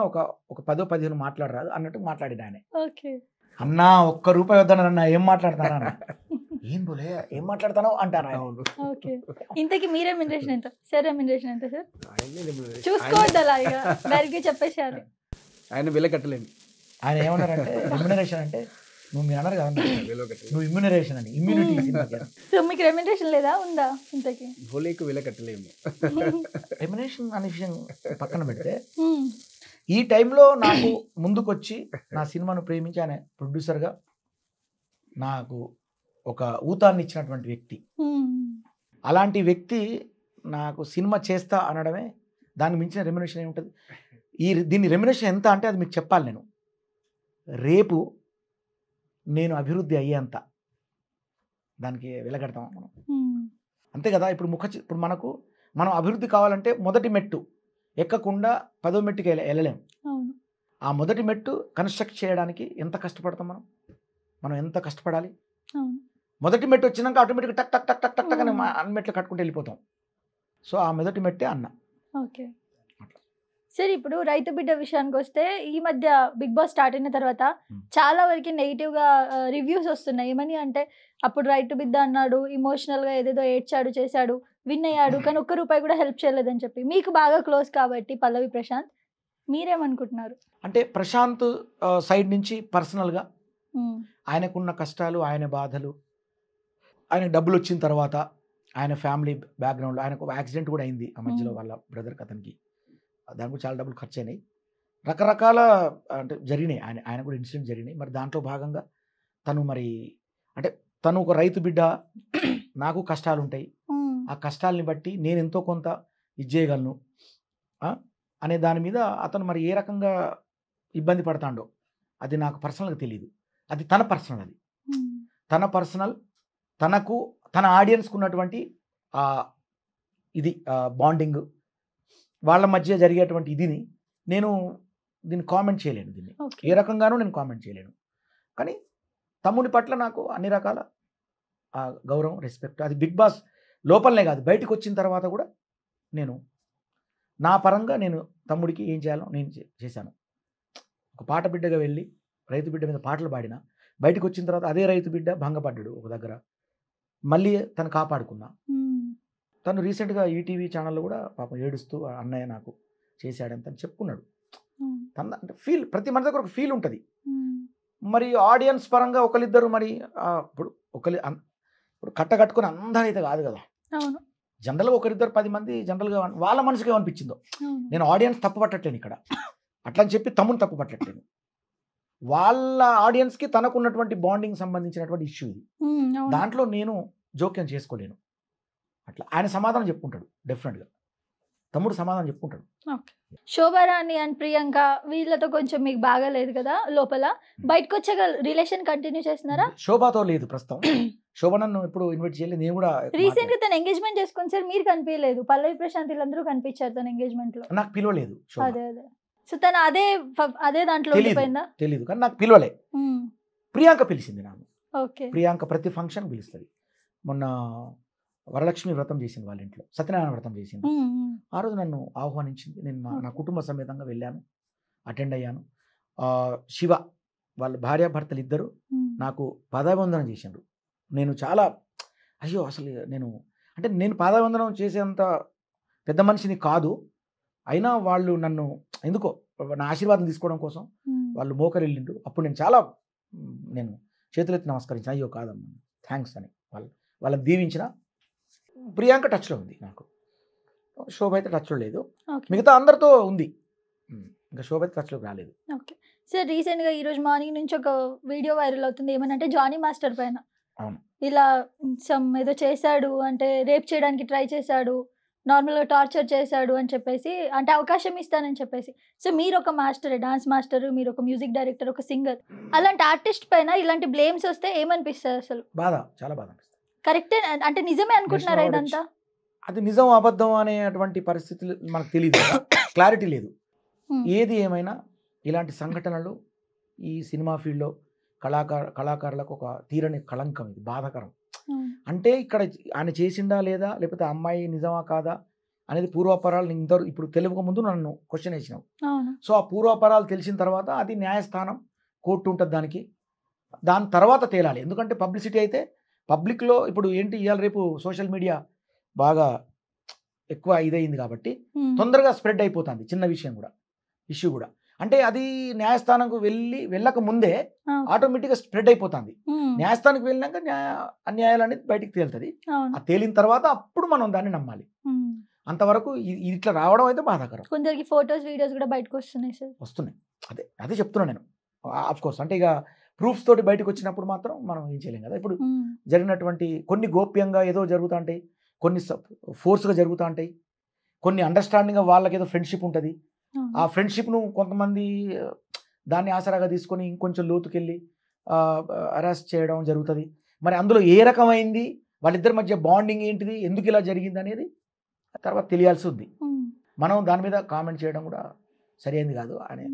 ఒక 10-15 మాట్లాడరాదు అన్నట్టు మాట్లాడిన ఆయన. ఓకే. అన్న ₹1 వద్దన్న, ఏం మాట్లాడతారా అన్న, ఏం బోలే ఏం మాట్లాడతానో అంటారు ఆయన. ఓకే. ఇంతకీ మీ రెమ్యునరేషన్ ఎంత? సార్ రెమ్యునరేషన్ ఎంత సార్? ఆయన్ని remuneration. చూసుకోవద్దు అలా, ఇక డైరెక్ట్గా చెప్పేసారు. ఆయన విల కట్టలేము. ఆయన ఏమన్నారంటే రెమ్యునరేషన్ అంటే మీరు అన్నారు కదా విలువ కట్టలేము. నువ్వు ఇమ్యూనరేషన్ అని, ఇమ్యూనిటీ సినిమాకి సో మీకు రెమ్యునరేషన్ లేదా, ఉందా ఇంతకీ? భోలేకు విల కట్టలేము. రెమ్యునరేషన్ అనే విషయం పక్కన పెడితే, మ్మ్. ఈ టైంలో నాకు ముందుకొచ్చి నా సినిమాను ప్రేమించి ఆయన ప్రొడ్యూసర్గా నాకు ఒక ఊతాన్ని ఇచ్చినటువంటి వ్యక్తి. అలాంటి వ్యక్తి నాకు సినిమా చేస్తా అనడమే, దాన్ని మించిన రెమ్యునరేషన్ ఏముంటుంది? దీని రెమ్యునరేషన్ ఎంత అంటే అది మీకు చెప్పాలి నేను. రేపు నేను అభివృద్ధి అయ్యేంత దానికి వెలగడతాం మనం, అంతే కదా. ఇప్పుడు మనం అభివృద్ధి కావాలంటే మొదటి మెట్టు ఎక్కకుండా 10వ మెట్టుకి వెళ్ళలేం. ఆ మొదటి మెట్టు కన్స్ట్రక్ట్ చేయడానికి ఎంత కష్టపడతాం మనం ఎంత కష్టపడాలి. మొదటి మెట్టు వచ్చినాక ఆటోమేటిక్గా టక్ టక్ టక్ టక్ టక్ టక్ అని అన్ని మెట్లు కట్టుకుంటూ వెళ్ళిపోతాం. సో ఆ మొదటి మెట్టే అన్న. ఓకే సరే, ఇప్పుడు రైతు బిడ్డ విషయానికి వస్తే ఈ మధ్య బిగ్ బాస్ స్టార్ట్ అయిన తర్వాత చాలా వరకు నెగిటివ్గా రివ్యూస్ వస్తున్నాయి. ఏమని అంటే అప్పుడు రైతు బిడ్డ అన్నాడు, ఇమోషనల్గా ఏదేదో ఏడ్చాడు, చేశాడు, విన్ అయ్యాడు, కానీ ఒక్క రూపాయి కూడా హెల్ప్ చేయలేదని చెప్పి. మీకు బాగా క్లోజ్ కాబట్టి పల్లవి ప్రశాంత్, మీరేమనుకుంటున్నారు? అంటే ప్రశాంత్ సైడ్ నుంచి పర్సనల్గా ఆయనకున్న కష్టాలు, ఆయన బాధలు, ఆయనకు డబ్బులు వచ్చిన తర్వాత ఆయన ఫ్యామిలీ బ్యాక్గ్రౌండ్లో ఆయనకు ఒక యాక్సిడెంట్ కూడా అయింది ఆ మధ్యలో, వాళ్ళ బ్రదర్కి అతనికి, దానికి కూడా చాలా డబ్బులు ఖర్చు అయినాయి. రకరకాల అంటే జరిగినాయి, ఆయన కూడా ఇన్సిడెంట్ జరిగినాయి. మరి దాంట్లో భాగంగా తను ఒక రైతు బిడ్డ, నాకు కష్టాలు ఉంటాయి, ఆ కష్టాలని బట్టి నేను ఎంతో కొంత ఇది చేయగలను అనే దాని మీద అతను మరి ఏ రకంగా ఇబ్బంది పడతాడో అది నాకు పర్సనల్గా తెలియదు. అది తన పర్సనల్, అది తన పర్సనల్, తన ఆడియన్స్కి ఉన్నటువంటి ఇది బాండింగ్, వాళ్ళ మధ్య జరిగేటువంటి ఇదిని దీన్ని కామెంట్ చేయలేను, దీన్ని ఏ రకంగానూ నేను కామెంట్ చేయలేను. కానీ తమ్ముడి పట్ల నాకు అన్ని రకాల గౌరవం, రెస్పెక్ట్, అది బిగ్ బాస్ లోపలనే కాదు బయటకు వచ్చిన తర్వాత కూడా నేను నా పరంగా నేను తమ్ముడికి ఏం చేయాలో నేను చేశాను. ఒక పాట బిడ్డగా వెళ్ళి రైతు బిడ్డ మీద పాటలు పాడినా, బయటకు వచ్చిన తర్వాత అదే రైతు బిడ్డ భంగపడ్డాడు ఒక దగ్గర, మళ్ళీ తను కాపాడుకున్నా. తను రీసెంట్గా ఈటీవీ ఛానల్లో కూడా పాపం ఏడుస్తూ అన్నయ్య నాకు చేశాడంత చెప్పుకున్నాడు. అంటే ఫీల్, ప్రతి మన దగ్గర ఒక ఫీల్ ఉంటుంది. మరి ఆడియన్స్ పరంగా ఒకరిద్దరు మరి ఇప్పుడు కట్టకట్టుకుని అందరైతే కాదు కదా, జనరల్గా ఒకరిద్దరు 10 మంది జనరల్గా వాళ్ళ మనసుకి ఏమనిపించిందో. నేను ఆడియన్స్ తప్పు పట్టట్లేను ఇక్కడ, అట్లా అని చెప్పి తమ్ముని తప్పు పట్టట్లేను. వాళ్ళ ఆడియన్స్కి తనకున్నటువంటి బాండింగ్ సంబంధించినటువంటి ఇష్యూ ఇది, దాంట్లో నేను జోక్యం చేసుకోలేను. అట్లా ఆయన సమాధానం చెప్పుకుంటాడు, డెఫినెట్గా తమ్ముడు సమాధానం చెప్పుకుంటాడు. శోభారాణి అండ్ ప్రియాంక వీళ్ళతో కొంచెం మీకు బాగాలేదు కదా లోపల, బయటకు వచ్చాక రిలేషన్ కంటిన్యూ చేస్తున్నారా? శోభాతో లేదు ప్రస్తుతం, శోభ నన్ను ఎప్పుడు ఇన్వైట్ చేయలేదు. నేను కూడా రీసెంట్ గా తన ఎంగేజ్మెంట్ చేసుకుని సార్ మీరు కనిపించలేదు, పల్లవి ప్రశాంత్ వీళ్ళందరూ కనిపించారు తన ఎంగేజ్మెంట్ లో, నాకు పిలవలేదు. అదే సో తను అదే దాంట్లో ఉండిపోయిందా తెలీదు, కానీ నాకు పిలవలే. ప్రియాంక పిలిచింది నాకు. ప్రియాంక ప్రతి ఫంక్షన్ పిలుస్తుంది. మొన్న వరలక్ష్మి వ్రతం చేసింది వాళ్ళ ఇంట్లో, సత్యనారాయణ వ్రతం చేసింది, ఆ రోజు నన్ను ఆహ్వానించింది. నేను నా కుటుంబ సమేతంగా వెళ్ళాను, అటెండ్ అయ్యాను. శివ వాళ్ళ భార్యాభర్తలు ఇద్దరు నాకు పాదాభివందనం చేసిండ్రు. నేను చాలా అయ్యో అసలు నేను పాదాభివందనం చేసేంత పెద్ద మనిషిని కాదు, అయినా వాళ్ళు నన్ను ఎందుకో నా ఆశీర్వాదం తీసుకోవడం కోసం వాళ్ళు మోకరిల్లిండ్రు. అప్పుడు నేను చేతులెత్తి నమస్కరించిన, అయ్యో కాదమ్మా థ్యాంక్స్ అని వాళ్ళని దీవించిన. ప్రియాంక టచ్లో ఉంది నాకు, శోభ అయితే టచ్లో లేదు, మిగతా అందరితో ఉంది, ఇంకా శోభ అయితే టచ్లోకి రాలేదు. ఓకే సార్, రీసెంట్గా ఈరోజు మార్నింగ్ నుంచి ఒక వీడియో వైరల్ అవుతుంది, ఏమనంటే జానీ మాస్టర్ పైన ఇలా ఏదో చేశాడు అంటే రేప్ చేయడానికి ట్రై చేశాడు, నార్మల్గా టార్చర్ చేశాడు అని చెప్పేసి, అంటే అవకాశం ఇస్తానని చెప్పేసి. సో మీరు ఒక మాస్టర్, డాన్స్ మాస్టర్, మీరు ఒక మ్యూజిక్ డైరెక్టర్, ఒక సింగర్, అలాంటి ఆర్టిస్ట్ పైన ఇలాంటి బ్లేమ్స్ వస్తే ఏమనిపిస్తుంది అసలు? బాధ, చాలా బాధ అనిపిస్తుంది. కరెక్టే అంటే నిజమే అనుకుంటున్నారా ఇదంతా? అది నిజం అబద్ధం అనేటువంటి పరిస్థితులు మనకు తెలియదు, క్లారిటీ లేదు. ఏది ఏమైనా ఇలాంటి సంఘటనలు ఈ సినిమా ఫీల్డ్లో కళాకారులకు ఒక తీరని కళంకం, ఇది బాధాకరం. అంటే ఇక్కడ ఆయన చేసిండా లేదా, లేకపోతే అమ్మాయి నిజమా కాదా అనేది పూర్వాపరాలు ఇప్పుడు తెలియక ముందు నన్ను క్వశ్చన్ వేసినావు. సో ఆ పూర్వాపరాలు తెలిసిన తర్వాత అది న్యాయస్థానం, కోర్టు ఉంటుంది దానికి, దాని తర్వాత తేలాలి. ఎందుకంటే పబ్లిసిటీ అయితే పబ్లిక్లో ఇప్పుడు ఏంటి ఇవాళ రేపు సోషల్ మీడియా బాగా ఎక్కువ ఇదైంది కాబట్టి తొందరగా స్ప్రెడ్ అయిపోతుంది చిన్న విషయం కూడా, ఇష్యూ కూడా. అంటే అది న్యాయస్థానంకు వెళ్ళక ముందే ఆటోమేటిక్గా స్ప్రెడ్ అయిపోతుంది. న్యాయస్థానానికి వెళ్ళినాక అన్యాయాలు అనేది బయటికి తేలుతుంది. ఆ తేలిన తర్వాత అప్పుడు మనం దాన్ని నమ్మాలి. అంతవరకు ఇట్లా రావడం అయితే బాధాకరం. కొందరికి ఫోటోస్ వీడియోస్ కూడా బయటకు వస్తున్నాయి సార్. వస్తున్నాయి, అదే చెప్తున్నా నేను. ఆఫ్ కోర్స్ అంటే ఇక ప్రూఫ్స్ తోటి బయటకు వచ్చినప్పుడు మాత్రం మనం ఏం చేయలేం కదా. ఇప్పుడు జరిగినటువంటి కొన్ని గోప్యంగా ఏదో జరుగుతూ ఉంటాయి, కొన్ని ఫోర్స్గా జరుగుతూ ఉంటాయి, కొన్ని అండర్స్టాండింగ్గా వాళ్ళకి ఏదో ఫ్రెండ్షిప్ ఉంటుంది. ఆ ఫ్రెండ్షిప్ను కొంతమంది దాన్ని ఆసరాగా తీసుకొని ఇంకొంచెం లోతుకెళ్ళి అరెస్ట్ చేయడం జరుగుతుంది. మరి అందులో ఏ రకమైంది, వాళ్ళిద్దరి మధ్య బాండింగ్ ఏంటిది, ఎందుకు ఇలా జరిగింది అనేది తర్వాత తెలియాల్సి ఉంది. మనం దాని మీద కామెంట్ చేయడం కూడా సరైనది కాదు అని.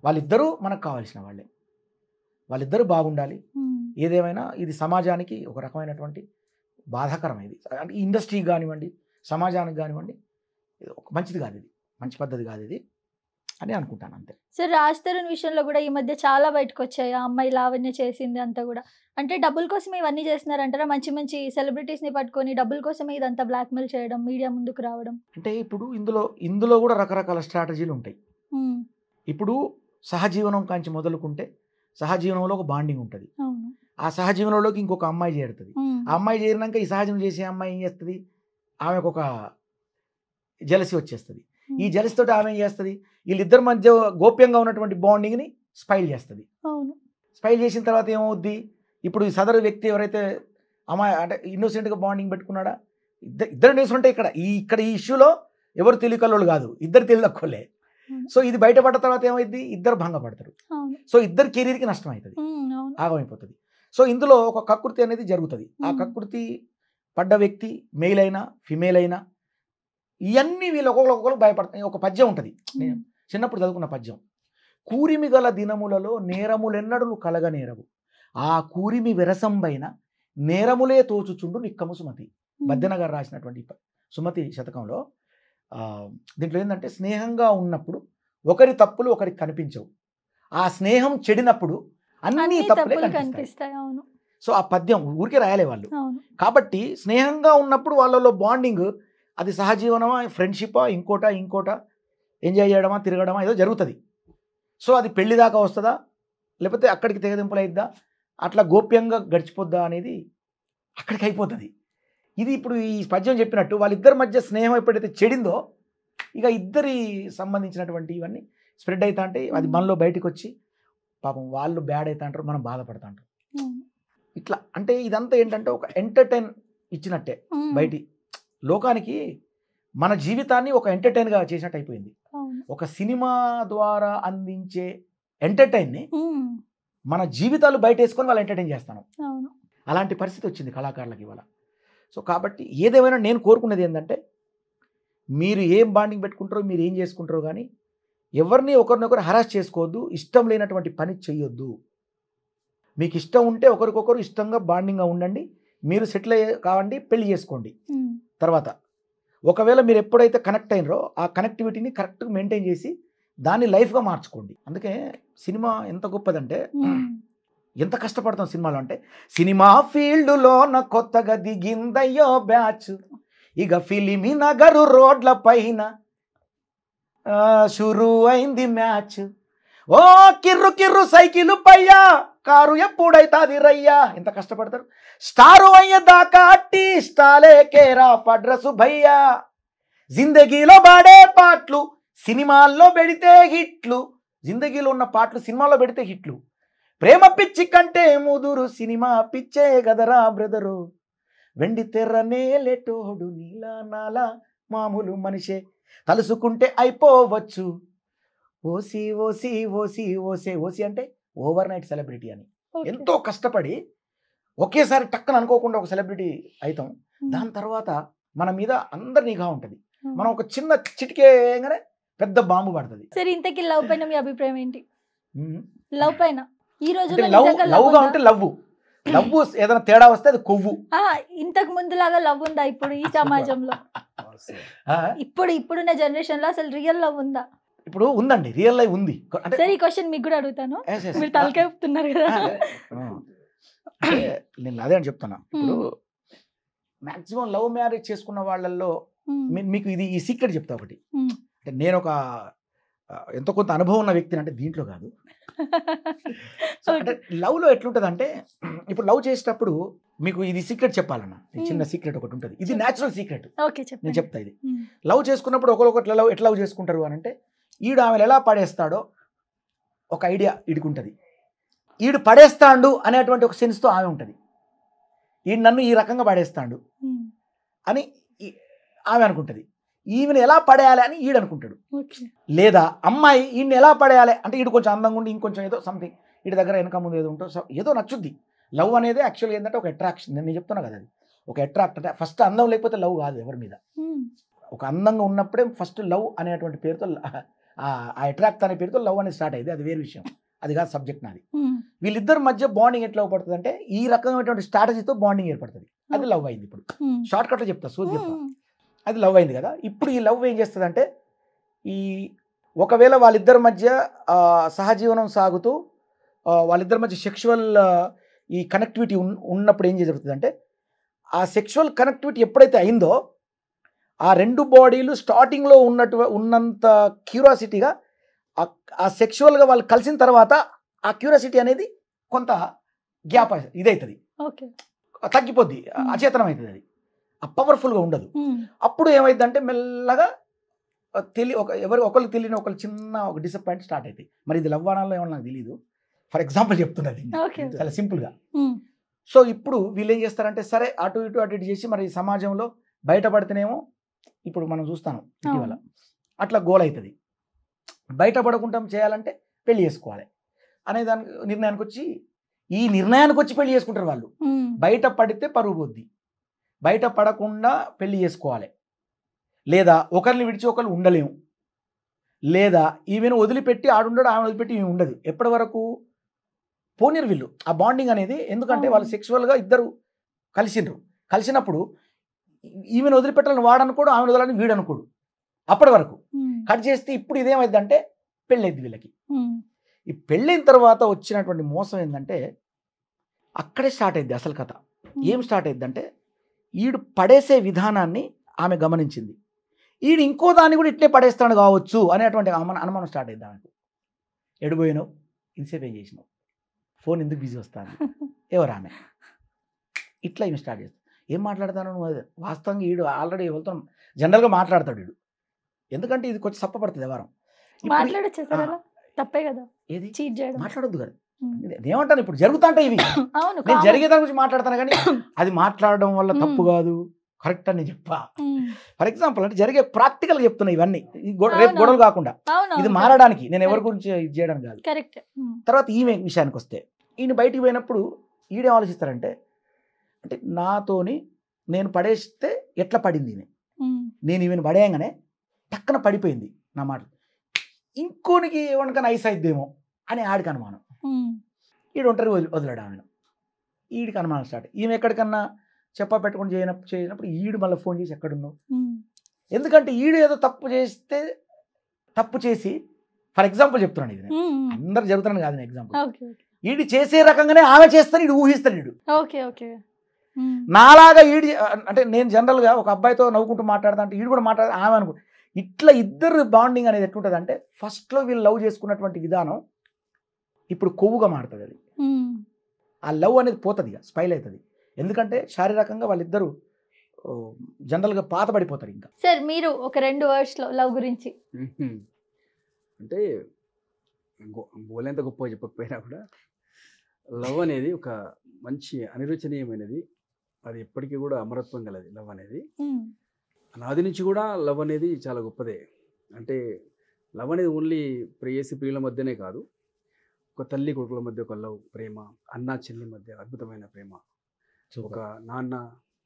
వాళ్ళిద్దరూ మనకు కావాల్సిన వాళ్ళే, వాళ్ళిద్దరూ బాగుండాలి. ఏదేమైనా ఇది సమాజానికి ఒక రకమైనటువంటి బాధాకరమైంది. అంటే ఇండస్ట్రీకి కానివ్వండి, సమాజానికి కానివ్వండి, ఇది ఒక మంచిది కాదు, ఇది మంచి పద్ధతి కాదు ఇది అని అనుకుంటాను అంతే. సార్ రాజ్ తరుణ్ విషయంలో కూడా ఈ మధ్య చాలా బయటకు వచ్చాయి, ఆ అమ్మాయి లావణ్య చేసింది అంతా కూడా. అంటే డబ్బుల కోసం ఇవన్నీ చేస్తున్నారంటారా? మంచి మంచి సెలబ్రిటీస్ని పట్టుకొని డబ్బుల కోసమే ఇదంతా బ్లాక్మెయిల్ చేయడం, మీడియా ముందుకు రావడం. అంటే ఇప్పుడు ఇందులో కూడా రకరకాల స్ట్రాటజీలు ఉంటాయి. ఇప్పుడు సహజీవనం కాంచి మొదలుకుంటే సహజీవనంలో ఒక బాండింగ్ ఉంటుంది. ఆ సహజీవనంలోకి ఇంకొక అమ్మాయి చేరుతుంది. ఆ అమ్మాయి చేరినాక ఈ సహజీవనం చేసే అమ్మాయి ఏం చేస్తుంది, ఆమెకు ఒక జలసి వచ్చేస్తుంది. ఈ జలసి తోటి ఆమె ఏం చేస్తుంది, వీళ్ళిద్దరి మధ్య గోప్యంగా ఉన్నటువంటి బాండింగ్ని స్పైల్ చేస్తుంది. స్పైల్ చేసిన తర్వాత ఏమవుద్ది, ఇప్పుడు ఈ సదరు వ్యక్తి ఎవరైతే అమ్మాయి అంటే ఇన్నోసెంట్గా బాండింగ్ పెట్టుకున్నాడా, ఇద్దరు న్యూస్ ఉంటే ఇక్కడ ఈ ఇష్యూలో ఎవరు తెలియకల్లోళ్ళు కాదు, ఇద్దరు తెలియకోలే. సో ఇది బయటపడ్డ తర్వాత ఏమైంది, ఇద్దరు భంగపడతారు. సో ఇద్దరు కెరీర్కి నష్టం అవుతుంది, ఆగమైపోతుంది. సో ఇందులో ఒక కకృతి అనేది జరుగుతుంది. ఆ కకృతి పడ్డ వ్యక్తి మెయిల్ అయినా ఫిమేల్ అయినా ఇవన్నీ వీళ్ళు ఒక్కొక్కరు భయపడతాయి. ఒక పద్యం ఉంటుంది, నేను చిన్నప్పుడు చదువుకున్న పద్యం, కూరిమి గల దినములలో నేరములెన్నడు కలగనేరవు, ఆ కూరిమి విరసంబైన నేరములే తోచుచుండు నిక్కము సుమతి. బద్దెన గారు రాసినటువంటి సుమతి శతకంలో దీంట్లో ఏంటంటే, స్నేహంగా ఉన్నప్పుడు ఒకరి తప్పులు ఒకరికి కనిపించవు, ఆ స్నేహం చెడినప్పుడు అన్ని తప్పులే కనిపిస్తాయి. సో ఆ పద్యం ఊరికే రాయలే వాళ్ళు. కాబట్టి స్నేహంగా ఉన్నప్పుడు వాళ్ళలో బాండింగ్, అది సహజీవనమా, ఫ్రెండ్షిప్పా, ఇంకోట ఎంజాయ్ చేయడమా, తిరగడమా ఏదో జరుగుతుంది. సో అది పెళ్లి దాకా వస్తుందా, లేకపోతే అక్కడికి తెగదింపులు అయిద్దా, అట్లా గోప్యంగా గడిచిపోద్దా అనేది అక్కడికి అయిపోతుంది. ఇది ఇప్పుడు ఈ పద్యం చెప్పినట్టు వాళ్ళిద్దరి మధ్య స్నేహం ఎప్పుడైతే చెడిందో, ఇక ఇద్దరి సంబంధించినటువంటి ఇవన్నీ స్ప్రెడ్ అవుతా అంటే అది మనలో బయటకు వచ్చి పాపం వాళ్ళు బ్యాడ్ అవుతా అంటారు, మనం బాధపడతా అంటారు. ఇట్లా అంటే ఇదంతా ఏంటంటే ఒక ఎంటర్టైన్ ఇచ్చినట్టే బయటి లోకానికి, మన జీవితాన్ని ఒక ఎంటర్టైన్గా చేసినట్టు అయిపోయింది. ఒక సినిమా ద్వారా అందించే ఎంటర్టైన్ని మన జీవితాలు బయట వేసుకొని వాళ్ళు ఎంటర్టైన్ చేస్తాను. అలాంటి పరిస్థితి వచ్చింది కళాకారులకి ఇవాళ. సో కాబట్టి ఏదేమైనా నేను కోరుకునేది ఏంటంటే, మీరు ఏం బాండింగ్ పెట్టుకుంటారో, మీరు ఏం చేసుకుంటారో కానీ ఎవరిని ఒకరినొకరు హరాస్ చేసుకోవద్దు, ఇష్టం లేనటువంటి పని చెయ్యొద్దు. మీకు ఇష్టం ఉంటే ఒకరికొకరు ఇష్టంగా బాండింగ్గా ఉండండి, మీరు సెటిల్ కావండి, పెళ్లి చేసుకోండి. తర్వాత ఒకవేళ మీరు ఎప్పుడైతే కనెక్ట్ అయినరో ఆ కనెక్టివిటీని కరెక్ట్గా మెయింటైన్ చేసి దాన్ని లైఫ్గా మార్చుకోండి. అందుకే సినిమా ఎంత గొప్పదంటే, ఎంత కష్టపడతాం సినిమాలో అంటే, సినిమా ఫీల్డ్లోన కొత్తగా దిగిందయ్యో బ్యాచ్, ఇక ఫిలిమి నగరు రోడ్ల పైన షురు అయింది మ్యాచ్, ఓ కిర్రు కిర్రు సైకిల్ పయ్యా, కారు ఎప్పుడైతాది రయ్యా. ఎంత కష్టపడతారు, స్టారు అయ్యేదాకా అట్టి స్టాలే కేరా పడ్రసు భయ్యా, జిందగీలో పాడే పాటలు సినిమాల్లో పెడితే హిట్లు, జిందగీలో ఉన్న పాటలు సినిమాలో పెడితే హిట్లు, ప్రేమ పిచ్చి కంటే ముదురు సినిమా పిచ్చే గదరా బ్రదరు, వెండి తెర్రనే లేటోడు నీలా నాలా మామూలు మనిషే, తలుసుకుంటే అయిపోవచ్చు ఓసి ఓసి ఓసి ఓసే. ఓసి అంటే ఓవర్ నైట్ సెలబ్రిటీ అని. ఎంతో కష్టపడి ఒకేసారి టక్కన అనుకోకుండా ఒక సెలబ్రిటీ అవుతాం. దాని తర్వాత మన మీద అందరి నిఘా ఉంటుంది. మనం ఒక చిన్న చిటికేగానే పెద్ద బాంబు పడుతుంది. సరే, ఇంతకీ లవ్ పైన మీ అభిప్రాయం ఏంటి? లవ్ పైన ఈ రోజు లవ్గా ఉంటే లవ్ ఏదైనా తేడా వస్తే అది కొవ్వు. ఇంతకు ముందు లాగా లవ్ ఉందా ఇప్పుడు ఈ సమాజంలో? ఇప్పుడున్న జనరేషన్ లో అసలు రియల్ లవ్ ఉందా? ఇప్పుడు ఉందండి, రియల్ లైఫ్ ఉంది. సరే, ఈ క్వశ్చన్ మీకు కూడా అడుగుతాను, మీరు తలకెప్పుతున్నారు కదా. నేను అదే అని చెప్తున్నా. ఇప్పుడు మాక్సిమం లవ్ మ్యారేజ్ చేసుకున్న వాళ్ళల్లో మీకు ఈ సీక్రెట్ చెప్తా ఒకటి. అంటే నేను ఒక ఎంతో కొంత అనుభవం ఉన్న వ్యక్తిని, అంటే దీంట్లో కాదు. అంటే లవ్లో ఎట్లుంటుంది అంటే, ఇప్పుడు లవ్ చేసేటప్పుడు మీకు ఇది సీక్రెట్ చెప్పాలన్న, చిన్న సీక్రెట్ ఒకటి ఉంటుంది. ఇది న్యాచురల్ సీక్రెట్, నేను చెప్తా. ఇది లవ్ చేసుకున్నప్పుడు ఒకరొకరు ఎట్లా లవ్ చేసుకుంటారు అని అంటే, ఈడు ఆమెను ఎలా పడేస్తాడో ఒక ఐడియా ఇడుకుంటుంది. ఈడు పడేస్తాడు అనేటువంటి ఒక సెన్స్తో ఆమె ఉంటుంది. ఈడు నన్ను ఈ రకంగా పడేస్తాడు అని ఆమె అనుకుంటుంది. ఈమెను ఎలా పడేయాలి అని ఈడు అనుకుంటాడు. లేదా అమ్మాయి ఈయన్ని ఎలా పడేయాలి అంటే ఈడు కొంచెం అందంగా ఉండి ఇంకొంచెం ఏదో సంథింగ్ ఈడి దగ్గర వెనక ముందు ఏదో ఉంటో ఏదో నచ్చుద్ది. లవ్ అనేది యాక్చువల్గా ఏంటంటే ఒక అట్రాక్షన్. నేను చెప్తున్నా కదా, అది ఒక అట్రాక్ట్. అంటే ఫస్ట్ అందం లేకపోతే లవ్ కాదు ఎవరి మీద. ఒక అందంగా ఉన్నప్పుడే ఫస్ట్ లవ్ అనేటువంటి పేరుతో ఆ అట్రాక్ట్ అనే పేరుతో లవ్ అనేది స్టార్ట్ అయ్యింది. అది వేరే విషయం, అది కాదు సబ్జెక్ట్ నాది. వీళ్ళిద్దరి మధ్య బాండింగ్ ఎట్లా పడుతుంది అంటే ఈ రకమైనటువంటి స్ట్రాటజీతో బాండింగ్ ఏర్పడుతుంది. అది లవ్ అయింది. ఇప్పుడు షార్ట్ కట్లో చెప్తా, సోది చెప్తా. అది లవ్ అయింది కదా. ఇప్పుడు ఈ లవ్ ఏం చేస్తుంది అంటే ఈ ఒకవేళ వాళ్ళిద్దరి మధ్య సహజీవనం సాగుతూ వాళ్ళిద్దరి మధ్య సెక్షువల్ ఈ కనెక్టివిటీ ఉన్నప్పుడు ఏం జరుగుతుంది అంటే ఆ సెక్షువల్ కనెక్టివిటీ ఎప్పుడైతే అయిందో ఆ రెండు బాడీలు స్టార్టింగ్లో ఉన్నంత క్యూరియాసిటీగా ఆ సెక్షువల్గా వాళ్ళు కలిసిన తర్వాత ఆ క్యూరియాసిటీ అనేది కొంత గ్యాప్ ఇదవుతుంది, తగ్గిపోద్ది, అచేతనం అవుతుంది. అది పవర్ఫుల్గా ఉండదు. అప్పుడు ఏమైందంటే మెల్లగా ఒకరికి తెలియని ఒకరు చిన్న ఒక డిసప్పాయింట్ స్టార్ట్ అవుతాయి. మరి ఇది లవ్ అనాలో ఏమో నాకు తెలియదు, ఫర్ ఎగ్జాంపుల్ చెప్తున్నది చాలా సింపుల్గా. సో ఇప్పుడు వీళ్ళు ఏం చేస్తారంటే సరే అటు ఇటు చేసి మరి సమాజంలో బయటపడితేనేమో ఇప్పుడు మనం చూస్తాను ఇటీవల అట్లా గోల్ అవుతుంది. బయటపడకుండా చేయాలంటే పెళ్లి చేసుకోవాలి అనే నిర్ణయానికి వచ్చి ఈ నిర్ణయానికి వచ్చి పెళ్లి చేసుకుంటారు వాళ్ళు. బయట పడితే పరువు పోద్ది, బయట పడకుండా పెళ్లి చేసుకోవాలి, లేదా ఒకరిని విడిచి ఒకరు ఉండలేము, లేదా ఈమెను వదిలిపెట్టి ఆడుండడు, ఆమెను వదిలిపెట్టి ఈమె ఉండదు. ఎప్పటి వరకు పోనీరు వీళ్ళు ఆ బాండింగ్ అనేది. ఎందుకంటే వాళ్ళు సెక్షువల్గా ఇద్దరు కలిసినప్పుడు ఈమెను వదిలిపెట్టాలని వాడు అనుకోడు, ఆమెను వదలని వీడు అనుకోడు. అప్పటి వరకు కట్ చేస్తే ఇప్పుడు ఇదేమైందంటే పెళ్ళైంది వీళ్ళకి. ఈ పెళ్ళైన తర్వాత వచ్చినటువంటి మోసం ఏంటంటే అక్కడే స్టార్ట్ అయింది అసలు కథ. ఏం స్టార్ట్ అయిందంటే ఈడు పడేసే విధానాన్ని ఆమె గమనించింది. ఈడు ఇంకో దాన్ని కూడా ఇట్లే పడేస్తాడు కావచ్చు అనేటువంటి అనుమానం స్టార్ట్ అయింది ఆమెకు. ఎడిపోయినావు, ఇంతసేపు ఏం చేసినావు, ఫోన్ ఎందుకు బిజీ వస్తుంది, ఎవరు ఆమె, ఇట్లా ఈమె స్టార్ట్ చేస్తాను. ఏం మాట్లాడతాను నువ్వు, వాస్తవంగా ఈడు ఆల్రెడీ ఎవరితో జనరల్గా మాట్లాడతాడు వీడు. ఎందుకంటే ఇది కొంచెం సప్పపడుతుంది ఎవరం తప్పే కదా, ఏది మాట్లాడొద్దు కదా. ఏమంటాను ఇప్పుడు జరుగుతుంటే ఇవి నేను జరిగేదాని గురించి మాట్లాడతాను కానీ అది మాట్లాడడం వల్ల తప్పు కాదు, కరెక్ట్ అని చెప్పా. ఫర్ ఎగ్జాంపుల్ అంటే జరిగే ప్రాక్టికల్గా చెప్తున్నా ఇవన్నీ, రేపు గొడవలు కాకుండా ఇది మారడానికి, నేను ఎవరి గురించి ఇది చేయడానికి కాదు. తర్వాత ఈమె విషయానికి వస్తే ఈయన బయటికి పోయినప్పుడు ఈడేం ఆలోచిస్తారంటే అంటే నాతోని నేను పడేస్తే ఎట్లా పడింది ఈమె, నేను ఈమెను పడేయంగానే టక్కన పడిపోయింది నా మాట, ఇంకోనికి ఎవరికైనా ఐస్ అయిద్దేమో అని ఆడికి అనుమానం. ఈడు ఒంటరి వదిలాడు ఆమెను, ఈడికి అనుమానం స్టార్ట్. ఈమె ఎక్కడికన్నా చెప్పా పెట్టుకుని చేయనప్పుడు ఈడు మళ్ళీ ఫోన్ చేసి ఎక్కడున్నావు, ఎందుకంటే ఈడు ఏదో తప్పు చేసి ఫర్ ఎగ్జాంపుల్ చెప్తున్నాను, ఇది అందరు జరుగుతున్నాను కాదు ఎగ్జాంపుల్, ఈడు చేసే రకంగానే ఆమె చేస్తాను ఈడు ఊహిస్తాడు. ఈడు నాలాగా ఈడు అంటే నేను జనరల్గా ఒక అబ్బాయితో నవ్వుకుంటూ మాట్లాడతా అంటే ఈడు కూడా ఆమె అనుకుంటా. ఇట్లా ఇద్దరు బాండింగ్ అనేది ఎట్లుంటుంది అంటే ఫస్ట్లో వీళ్ళు లవ్ చేసుకున్నటువంటి విధానం ఇప్పుడు కొవ్వుగా మారుతుంది. అది ఆ లవ్ అనేది పోతుంది, ఇక స్పైల్ అవుతుంది. ఎందుకంటే శారీరకంగా వాళ్ళిద్దరూ జనరల్గా పాత పడిపోతారు. ఇంకా సార్ మీరు ఒక 2 వర్డ్స్లో లవ్ గురించి అంటే బోలేంత గొప్పగా చెప్పకపోయినా కూడా లవ్ అనేది ఒక మంచి అనిర్వచనీయమైనది, అది ఎప్పటికీ కూడా అమరత్వం గలది. లవ్ అనేది నాది నుంచి కూడా లవ్ అనేది చాలా గొప్పదే. అంటే లవ్ అనేది ఓన్లీ ప్రేయసి ప్రియుల మధ్యనే కాదు, ఒక తల్లి కొడుకుల మధ్య ఒక లవ్, ప్రేమ, అన్న చెల్లి మధ్య అద్భుతమైన ప్రేమ, ఒక నాన్న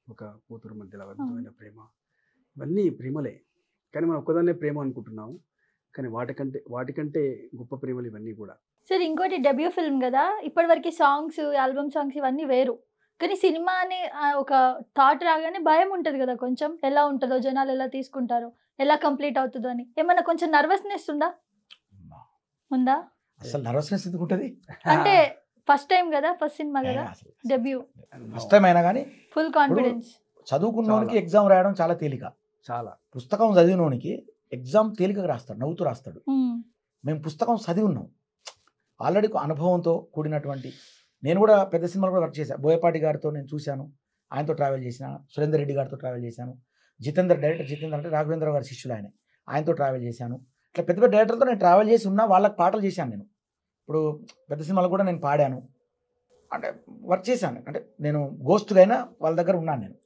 ఒక కూతురు మధ్యలో అద్భుతమైన ప్రేమ, ఇవన్నీ ప్రేమలే. కానీ మనం ఒక్కదాన్నే ప్రేమ అనుకుంటున్నాము, కానీ వాటికంటే గొప్ప ప్రేమలు ఇవన్నీ కూడా. సార్ ఇంకోటి డెబ్యూ ఫిల్మ్ కదా, ఇప్పటివరకు సాంగ్స్, ఆల్బమ్ సాంగ్స్ ఇవన్నీ వేరు, కానీ సినిమా అని ఒక థాట్ రాగానే భయం ఉంటుంది కదా కొంచెం, ఎలా ఉంటుందో, జనాలు ఎలా తీసుకుంటారో, ఎలా కంప్లీట్ అవుతుందో అని ఏమన్నా కొంచెం నర్వస్నెస్ ఉందా? అసలు నర్వస్నెస్ ఎందుకు ఉంటుంది అంటే ఫస్ట్ టైం కదా, ఫస్ట్ సినిమా కదా, డెబ్యూ ఫస్ట్ టైం అయినా కానీ ఫుల్ కాన్ఫిడెన్స్. చదువుకున్నోనికి ఎగ్జామ్ రాయడం చాలా తేలిక, చాలా పుస్తకం చదివినోనికి ఎగ్జామ్ తేలికగా రాస్తాడు, నవ్వుతూ రాస్తాడు. మేము పుస్తకం చదివి ఉన్నాం, ఆల్రెడీ అనుభవంతో కూడినటువంటి. నేను కూడా పెద్ద సినిమాలు కూడా వర్క్ చేశాను, బోయపాటి గారితో నేను చూశాను, ఆయనతో ట్రావెల్ చేసిన, సురేందర్ రెడ్డి గారితో ట్రావెల్ చేశాను, డైరెక్టర్ జితేందర్ అంటే రాఘవేంద్ర గారి శిష్యులు ఆయనతో ట్రావెల్ చేశాను. ఇట్లా పెద్ద పెద్ద డైరెక్టర్తో నేను ట్రావెల్ చేసి ఉన్నా, వాళ్ళకి పాటలు చేశాను నేను. ఇప్పుడు పెద్ద సినిమాలు కూడా నేను పాడాను, అంటే వర్క్ చేశాను, అంటే నేను గోస్ట్గా అయినా వాళ్ళ దగ్గర ఉన్నాను, నేను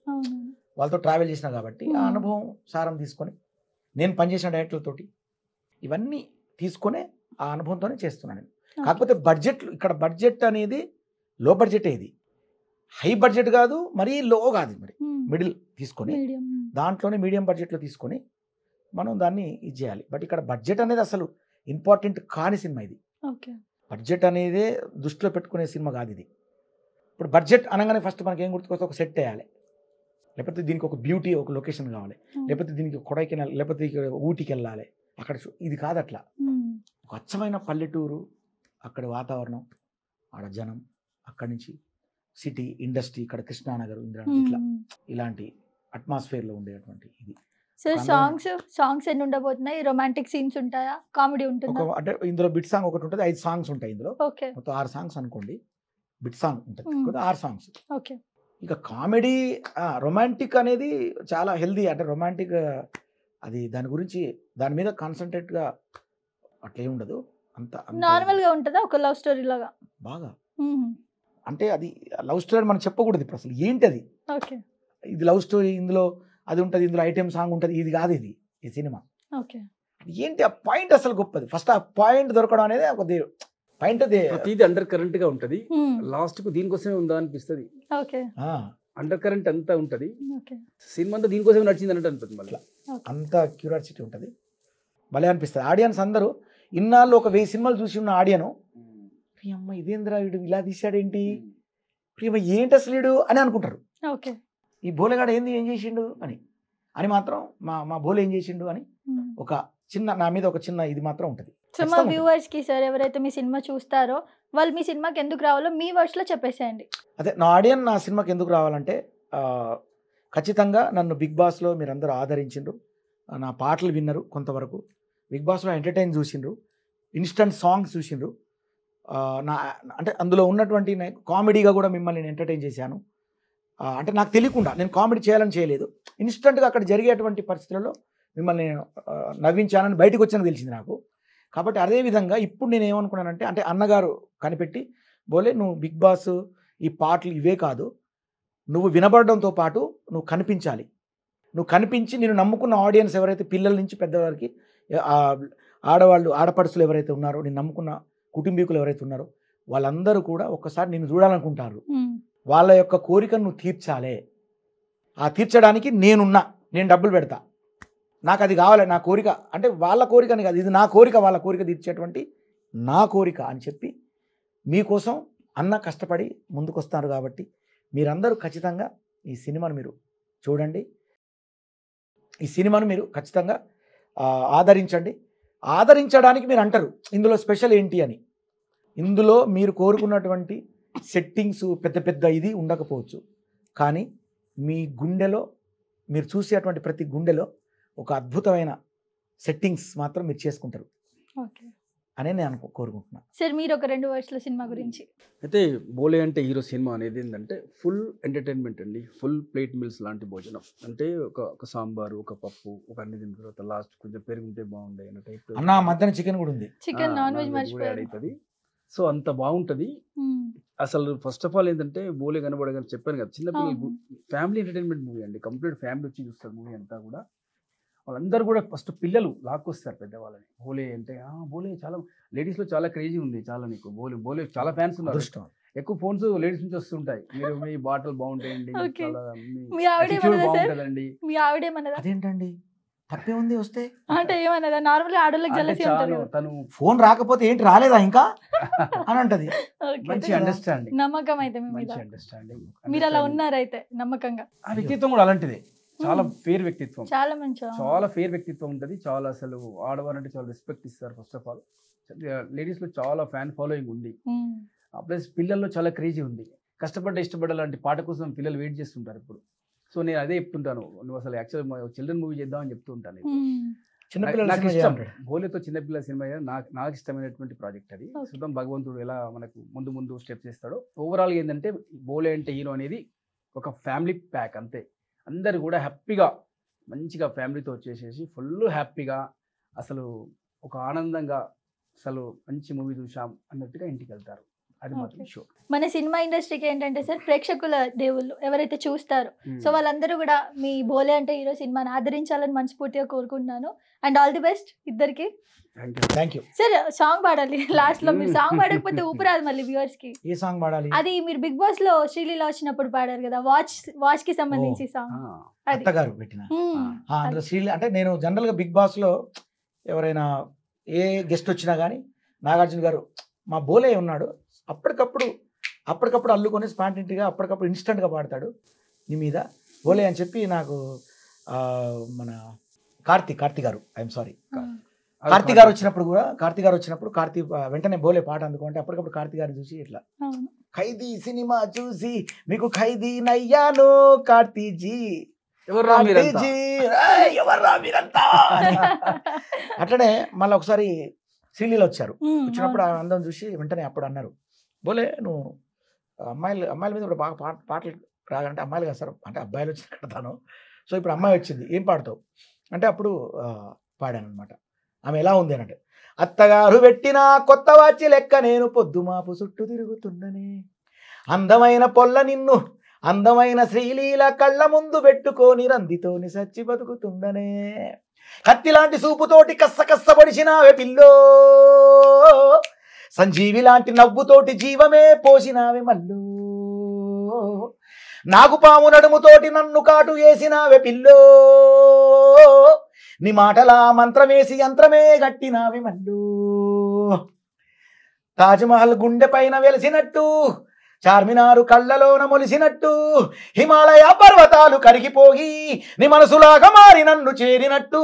వాళ్ళతో ట్రావెల్ చేసిన కాబట్టి ఆ అనుభవం సారం తీసుకొని నేను పనిచేసిన డైరెక్టర్లతోటి ఇవన్నీ తీసుకొని ఆ అనుభవంతోనే చేస్తున్నాను నేను. కాకపోతే బడ్జెట్, ఇక్కడ బడ్జెట్ అనేది లో బడ్జెట్, ఏది హై బడ్జెట్ కాదు, మరీ లో కాదు, మరి మిడిల్ తీసుకొని దాంట్లోనే మీడియం బడ్జెట్లో తీసుకొని మనం దాన్ని ఇది చేయాలి. బట్ ఇక్కడ బడ్జెట్ అనేది అసలు ఇంపార్టెంట్ కాని సినిమా ఇది. బడ్జెట్ అనేది దృష్టిలో పెట్టుకునే సినిమా కాదు ఇది. ఇప్పుడు బడ్జెట్ అనగానే ఫస్ట్ మనకి ఏం గుర్తుకొస్తే ఒక సెట్ వేయాలి, లేకపోతే దీనికి ఒక బ్యూటీ, ఒక లొకేషన్ కావాలి, లేకపోతే దీనికి కొడైకెనాల్, లేకపోతే ఇక్కడ ఊటీకి వెళ్ళాలి, అక్కడ ఇది కాదు. అట్లా ఒక అచ్చమైన పల్లెటూరు, అక్కడ వాతావరణం, ఆడ జనం, అక్కడి నుంచి సిటీ, ఇండస్ట్రీ, ఇక్కడ కృష్ణానగర్, ఇంద్రానగర్, ఇట్లా ఇలాంటి అట్మాస్ఫియర్లో ఉండేటువంటి ఇది. సార్ సాంగ్స్ ఎన్ని ఉండబోతున్నాయి? రొమాంటిక్ సీన్స్ ఉంటాయా, కామెడీ ఉంటుందా? అంటే ఇందులో బిట్ సాంగ్ ఒకటి ఉంటుంది, 5 సాంగ్స్ ఉంటాయి ఇందులో, ఓకే మొత్తం 6 సాంగ్స్ అనుకోండి. బిట్ సాంగ్ ఉంటుంది 6 సాంగ్స్. ఓకే. ఇక కామెడీ, రొమాంటిక్ అనేది చాలా హెల్దీ, అంటే రొమాంటిక్ అది దాని గురించి దాని మీద కాన్సన్ట్రేట్గా అట్లా ఏమి ఉండదు, అంత నార్మల్ గా ఉంటుందా, ఒక లవ్ స్టోరీ లాగా బాగా. అంటే అది లవ్ స్టోరీ మనం చెప్పకూడదు ఇప్పుడు, అసలు ఏంటి అది, ఓకే ఇది లవ్ స్టోరీ, ఇందులో అది ఉంటుంది, ఇందులో ఐటెం సాంగ్ ఉంటుంది, ఇది కాదు, ఇది ఈ సినిమా. ఓకే. ఏంటి ఆ పాయింట్ అసలు గొప్పది, ఫస్ట్ ఆ పాయింట్ దొరకడం అనేది ఒక పాయింట్, ప్రతిది అండర్ కరెంట్ గా ఉంటది, లాస్ట్ కు దీనికోసమే ఉందా అనిపిస్తుంది. ఓకే. అండర్ కరెంట్ అంతా ఉంటది, ఓకే. సినిమా అంతా దీనికోసమే నడిచింది అన్నట్టు అనిపిస్తుంది. మళ్ళీ అంత క్యూరియాసిటీ ఉంటుంది, భలే అనిపిస్తుంది. ఆడియన్స్ అందరూ ఇన్నాళ్ళు ఒక 1000 సినిమాలు చూసి ఉన్న ఆడియను, ప్రియమ్మ ఇదేంద్రా వీడు ఇలా తీశాడేంటి, ప్రియమ్మ ఏంటి అసలు వీడు అని అనుకుంటారు. ఓకే. ఈ బోలేగాడు ఏం చేసిండు అని మాత్రం మా బోలే ఏం చేసిండు అని ఒక చిన్న, నా మీద ఒక చిన్న ఇది మాత్రం ఉంటుంది. సో మా వ్యూవర్స్ కి సార్, ఎవరైతే మీ సినిమా చూస్తారో వాళ్ళు మీ సినిమాకి ఎందుకు రావాలో మీ వర్డ్స్ లో చెప్పేసేయండి. అదే నా ఆడియన్స్ నా సినిమాకి ఎందుకు రావాలంటే, ఖచ్చితంగా నన్ను బిగ్ బాస్లో మీరు అందరూ ఆదరించిండ్రు, నా పాటలు విన్నారు కొంతవరకు, బిగ్ బాస్లో ఎంటర్టైన్ చూసిండ్రు, ఇన్స్టంట్ సాంగ్స్ చూసిండ్రు, అంటే అందులో ఉన్నటువంటి కామెడీగా కూడా మిమ్మల్ని నేను ఎంటర్టైన్ చేశాను. అంటే నాకు తెలియకుండా నేను కామెడీ చేయాలని చేయలేదు, ఇన్స్టంట్గా అక్కడ జరిగేటువంటి పరిస్థితులలో మిమ్మల్ని నవ్వించానని బయటకు వచ్చానని తెలిసింది నాకు. కాబట్టి అదేవిధంగా ఇప్పుడు నేను ఏమనుకున్నానంటే, అంటే అన్నగారు కనిపెట్టి, బోలే నువ్వు బిగ్ బాస్ ఈ పాటలు ఇవే కాదు, నువ్వు వినబడడంతో పాటు నువ్వు కనిపించాలి, నువ్వు కనిపించి నేను నమ్ముకున్న ఆడియన్స్ ఎవరైతే పిల్లల నుంచి పెద్దవారికి, ఆడవాళ్ళు ఆడపడుచులు ఎవరైతే ఉన్నారో, నేను నమ్ముకున్న కుటుంబీకులు ఎవరైతే ఉన్నారో వాళ్ళందరూ కూడా ఒక్కసారి నిన్ను చూడాలనుకుంటారు, వాళ్ళ యొక్క కోరికను నువ్వు తీర్చాలే, ఆ తీర్చడానికి నేను డబ్బులు పెడతా, నాకు అది కావాలి, నా కోరిక, అంటే వాళ్ళ కోరికని కాదు, ఇది నా కోరిక, వాళ్ళ కోరిక తీర్చేటువంటి నా కోరిక అని చెప్పి మీకోసం అన్న కష్టపడి ముందుకు వస్తున్నారు. కాబట్టి మీరందరూ ఖచ్చితంగా ఈ సినిమాను మీరు చూడండి, ఈ సినిమాను మీరు ఖచ్చితంగా ఆదరించండి. ఆదరించడానికి మీరు అంటారు ఇందులో స్పెషల్ ఏంటి అని, ఇందులో మీరు కోరుకున్నటువంటి సెట్టింగ్స్ పెద్ద పెద్ద ఇది ఉండకపోవచ్చు, కానీ మీ గుండెలో మీరు చూసేటువంటి ప్రతి గుండెలో ఒక అద్భుతమైన సెట్టింగ్స్ మాత్రం మీరు చేసుకుంటారు అనే నేను కోరుకుంటున్నాను. సార్ మీరు ఒక 2 వర్డ్స్లో సినిమా గురించి. అయితే బోలే అంటే హీరో సినిమా అనేది ఏంటంటే ఫుల్ ఎంటర్టైన్మెంట్ అండి, ఫుల్ ప్లేట్ మీల్స్ లాంటి భోజనం. అంటే ఒక సాంబారు, ఒక పప్పు, ఒక అన్ని తిన్న తర్వాత లాస్ట్ కొంచెం పెరుగుంటే బాగుండే అన్న టైప్. అన్న మధ్యాహ్నం చికెన్ కూడా ఉంది, చికెన్ నాన్ వెజ్ అవుతుంది. సో అంత బాగుంటుంది. అసలు ఫస్ట్ ఆఫ్ ఆల్ ఏంటంటే బోలే కనబడగానే చెప్పాను కదా, చిన్నపిల్లలు ఫ్యామిలీ ఎంటర్టైన్మెంట్ మూవీ అండి, కంప్లీట్ ఫ్యామిలీ వచ్చి చూస్తారు మూవీ అంతా కూడా. వాళ్ళందరూ కూడా ఫస్ట్ పిల్లలు లాక్కొస్తారు పెద్దవాళ్ళని. బోలే అంటే బోలే చాలా లేడీస్లో చాలా క్రేజీ ఉంది, చాలా నీకు బోలే చాలా ఫ్యాన్స్ ఉన్నారు, ఎక్కువ ఫోన్స్ లేడీస్ నుంచి వస్తుంటాయి. మీరు మీ బాటలు బాగుంటాయండి, బాగుంటుందండి. అదేంటండి తప్పే ఉంది వస్తే అంటే ఏమన్నదా, నార్మల్ ఆడోళ్ళకి జెలసీ ఉంటది, తను ఫోన్ రాకపోతే ఏంటి రాలేదా ఇంకా అని అంటది. మంచి అండర్స్టాండింగ్, నమ్మకం అయితే మంచి అండర్స్టాండింగ్, మీరు అలా ఉన్నారైతే నమ్మకంగా. ఆ వ్యక్తిత్వం కూడా అలాంటిదే, చాలా ఫేర్ వ్యక్తిత్వం, చాలా మంచి, చాలా ఫేర్ వ్యక్తిత్వం ఉంటుంది. చాలా అసలు ఆడవారంటే చాలా రెస్పెక్ట్ ఇస్తారు. ఫస్ట్ ఆఫ్ ఆల్ లేడీస్ లో చాలా ఫ్యాన్ ఫాలోయింగ్ ఉంది, ప్లస్ పిల్లల్లో చాలా క్రేజీ ఉంది. ఇష్టపడ్డ లాంటి పాట కోసం పిల్లలు వెయిట్ చేస్తుంటారు ఇప్పుడు. సో నేను అదే చెప్తుంటాను, నువ్వు అసలు యాక్చువల్ చిల్డ్రన్ మూవీ చేద్దామని చెప్తూ ఉంటాను. నాకు ఇష్టం బోలేతో చిన్నపిల్లల సినిమా, నాకు ఇష్టమైనటువంటి ప్రాజెక్ట్ అది. చూద్దాం భగవంతుడు ఎలా మనకు ముందు స్టెప్స్ చేస్తాడో. ఓవరాల్ ఏంటంటే బోలే అంటే హీరో అనేది ఒక ఫ్యామిలీ ప్యాక్ అంతే. అందరు కూడా హ్యాపీగా మంచిగా ఫ్యామిలీతో వచ్చేసేసి ఫుల్ హ్యాపీగా అసలు ఒక ఆనందంగా అసలు మంచి మూవీ చూసాం అన్నట్టుగా ఇంటికి వెళ్తారు. అది మాత్రం షో. మన సినిమా ఇండస్ట్రీకి ఏంటంటే సార్ ప్రేక్షకుల దేవుళ్ళు ఎవరైతే చూస్తారో సో వాళ్ళందరూ కూడా మీ బోలే అంటే హీరో సినిమాని ఆదరించాలని మనస్ఫూర్తిగా కోరుకుంటున్నాను. అండ్ ఆల్ ది బెస్ట్ ఇద్దరికి. Thank you. సార్ సాంగ్ పాడాలి లాస్ట్ లో. మీరు సాంగ్ పాడకపోతే ఊపిరాదు మళ్ళీ వ్యూవర్స్ కి. ఏ సాంగ్ పాడాలి? అది మీరు బిగ్ బాస్ లో శ్రీలీల వచ్చినప్పుడు పాడారు కదా, వాచ్ కి సంబంధించి సాంగ్. అత్తగారు పెట్టిన అందులో శ్రీలీల అంటే నేను జనరల్ గా బిగ్ బాస్ లో ఎవరైనా ఏ గెస్ట్ వచ్చినా కానీ నాగార్జున గారు మా బోలే ఉన్నాడు అప్పటికప్పుడు అల్లుకొని స్పాంటినిటీగా అప్పటికప్పుడు ఇన్స్టెంట్గా పాడతాడు నీ మీద బోలే అని చెప్పి నాకు మన కార్తీ గారు ఐఎమ్ సారీ కార్తీ గారు వచ్చినప్పుడు కార్తీ వెంటనే బోలే పాట అందుకుంటే అప్పటికప్పుడు కార్తీ గారిని చూసి ఇట్లా ఖైదీ సినిమా చూసి మీకు ఖైదీ నయ్యాను కార్తీజీ ఎవర్రా మీరంతా అట్లనే మళ్ళీ ఒకసారి శ్రీలీల వచ్చినప్పుడు ఆ అందం చూసి వెంటనే అప్పుడు అన్నారు బోలే నువ్వు అమ్మాయిల మీద ఇప్పుడు బాగా పాటలు రాగంటే అమ్మాయిలు కదా సార్ అంటే అబ్బాయిలు వచ్చి కడతాను. సో ఇప్పుడు అమ్మాయి వచ్చింది ఏం పాడతావు అంటే అప్పుడు పాడాను అనమాట. ఆమె ఎలా ఉంది అంటే అత్తగారు పెట్టిన కొత్త వాచి లెక్క నేను పొద్దుమాపు చుట్టూ తిరుగుతుండనే అందమైన పొల్ల నిన్ను అందమైన శ్రీలీల కళ్ళ ముందు పెట్టుకొని రందితోని సచ్చి బతుకుతుందనే కత్తి లాంటి సూపుతోటి కస్సబడిసినావే పిల్లో సంజీవి లాంటి నవ్వుతోటి జీవమే పోసినావే మల్లో నాగుపాము నడుముతోటి నన్ను కాటు వేసినావే పిల్లో నీ మాటలా మంత్రమేసి యంత్రమే గట్టినావే మల్లో తాజ్మహల్ గుండె పైన వెలిసినట్టు చార్మినారు కళ్ళలోన మొలిసినట్టు హిమాలయ పర్వతాలు కరిగిపోయి నీ మనసులాగా మారి నన్ను చేరినట్టు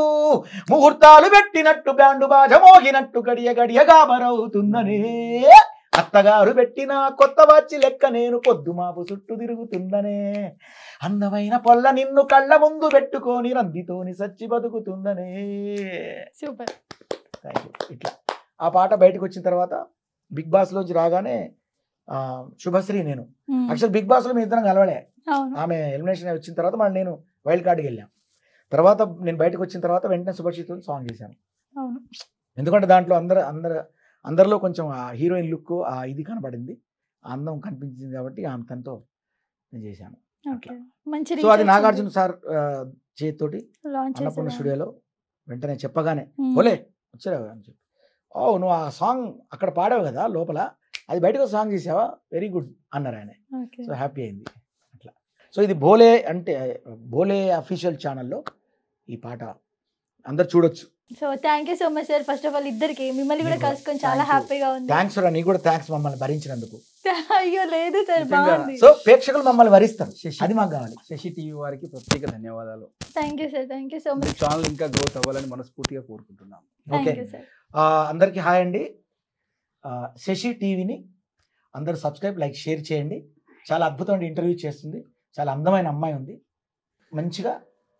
ముహూర్తాలు పెట్టినట్టు బ్యాండు బాజ మోగినట్టు గడియగా బరవుతున్ననే అత్తగారు పెట్టిన కొత్త వాచి లెక్క నేను పొద్దుమాపు చుట్టూ తిరుగుతుందనే అందమైన పొల్ల నిన్ను కళ్ళ ముందు పెట్టుకొని రందితోని సచ్చి బతుకుతుందనే. సూపర్. Thank you. ఇట్లా ఆ పాట బయటకు వచ్చిన తర్వాత బిగ్ బాస్ లోంచి రాగానే శుభశ్రీ నేను యాక్చువల్ బిగ్ బాస్ లో మేము ఇద్దరం కలవలే. ఆమె ఎలిమినేషన్ వచ్చిన తర్వాత మళ్ళీ నేను వైల్డ్ కార్డ్కి వెళ్ళాం. తర్వాత నేను బయటకు వచ్చిన తర్వాత వెంటనే శుభశ్రీతో సాంగ్ చేశాను. ఎందుకంటే దాంట్లో అందరిలో కొంచెం ఆ హీరోయిన్ లుక్ ఆ ఇది కనబడింది, అందం కనిపించింది కాబట్టి ఆమె తనతో నేను చేశాను. సో అది నాగార్జున సార్ చేతితోటి అన్నపూర్ణ స్టూడియోలో వెంటనే చెప్పగానే ఓలే వచ్చారా అని చెప్పి ఓ నువ్వు ఆ సాంగ్ అక్కడ పాడావు కదా లోపల అది బయటకు సాంగ్ చేసావా వెరీ గుడ్ అన్నారు ఆయన. సో హ్యాపీ అయింది అట్లా. సో ఇది బోలే అంటే బోలే అఫీషియల్ ఛానల్లో ఈ పాట అందరు చూడొచ్చు. So thank you so much sir. First of all ఇద్దరికి మిమ్మల్ని కూడా కలుసుకొని చాలా హ్యాపీగా ఉంది. థ్యాంక్స్ రా, నీకు కూడా థ్యాంక్స్ మమ్మల్ని భరించినందుకు. అయ్యో లేదు సార్ బాగుంది. సో ప్రేక్షకులు మమ్మల్ని భరిస్తారు, అది మాకు కావాలి. శశి టీవీ వారికి ప్రత్యేక ధన్యవాదాలు. Thank you sir. Thank you so much. Channel ఇంకా గ్రోత్ అవ్వాలని మనస్ఫూర్తిగా కోరుకుంటున్నాం. ఓకే అందరికి హాయ్ అండి. శశి టీవీని అందరూ సబ్స్క్రైబ్ లైక్ షేర్ చేయండి. చాలా అద్భుతమైన ఇంటర్వ్యూ చేస్తుంది, చాలా అందమైన అమ్మాయి ఉంది, మంచిగా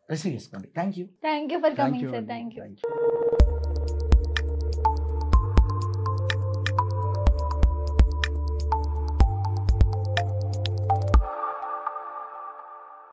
రిసీవ్ చేసుకోండి. Thank you for coming sir. Thank you.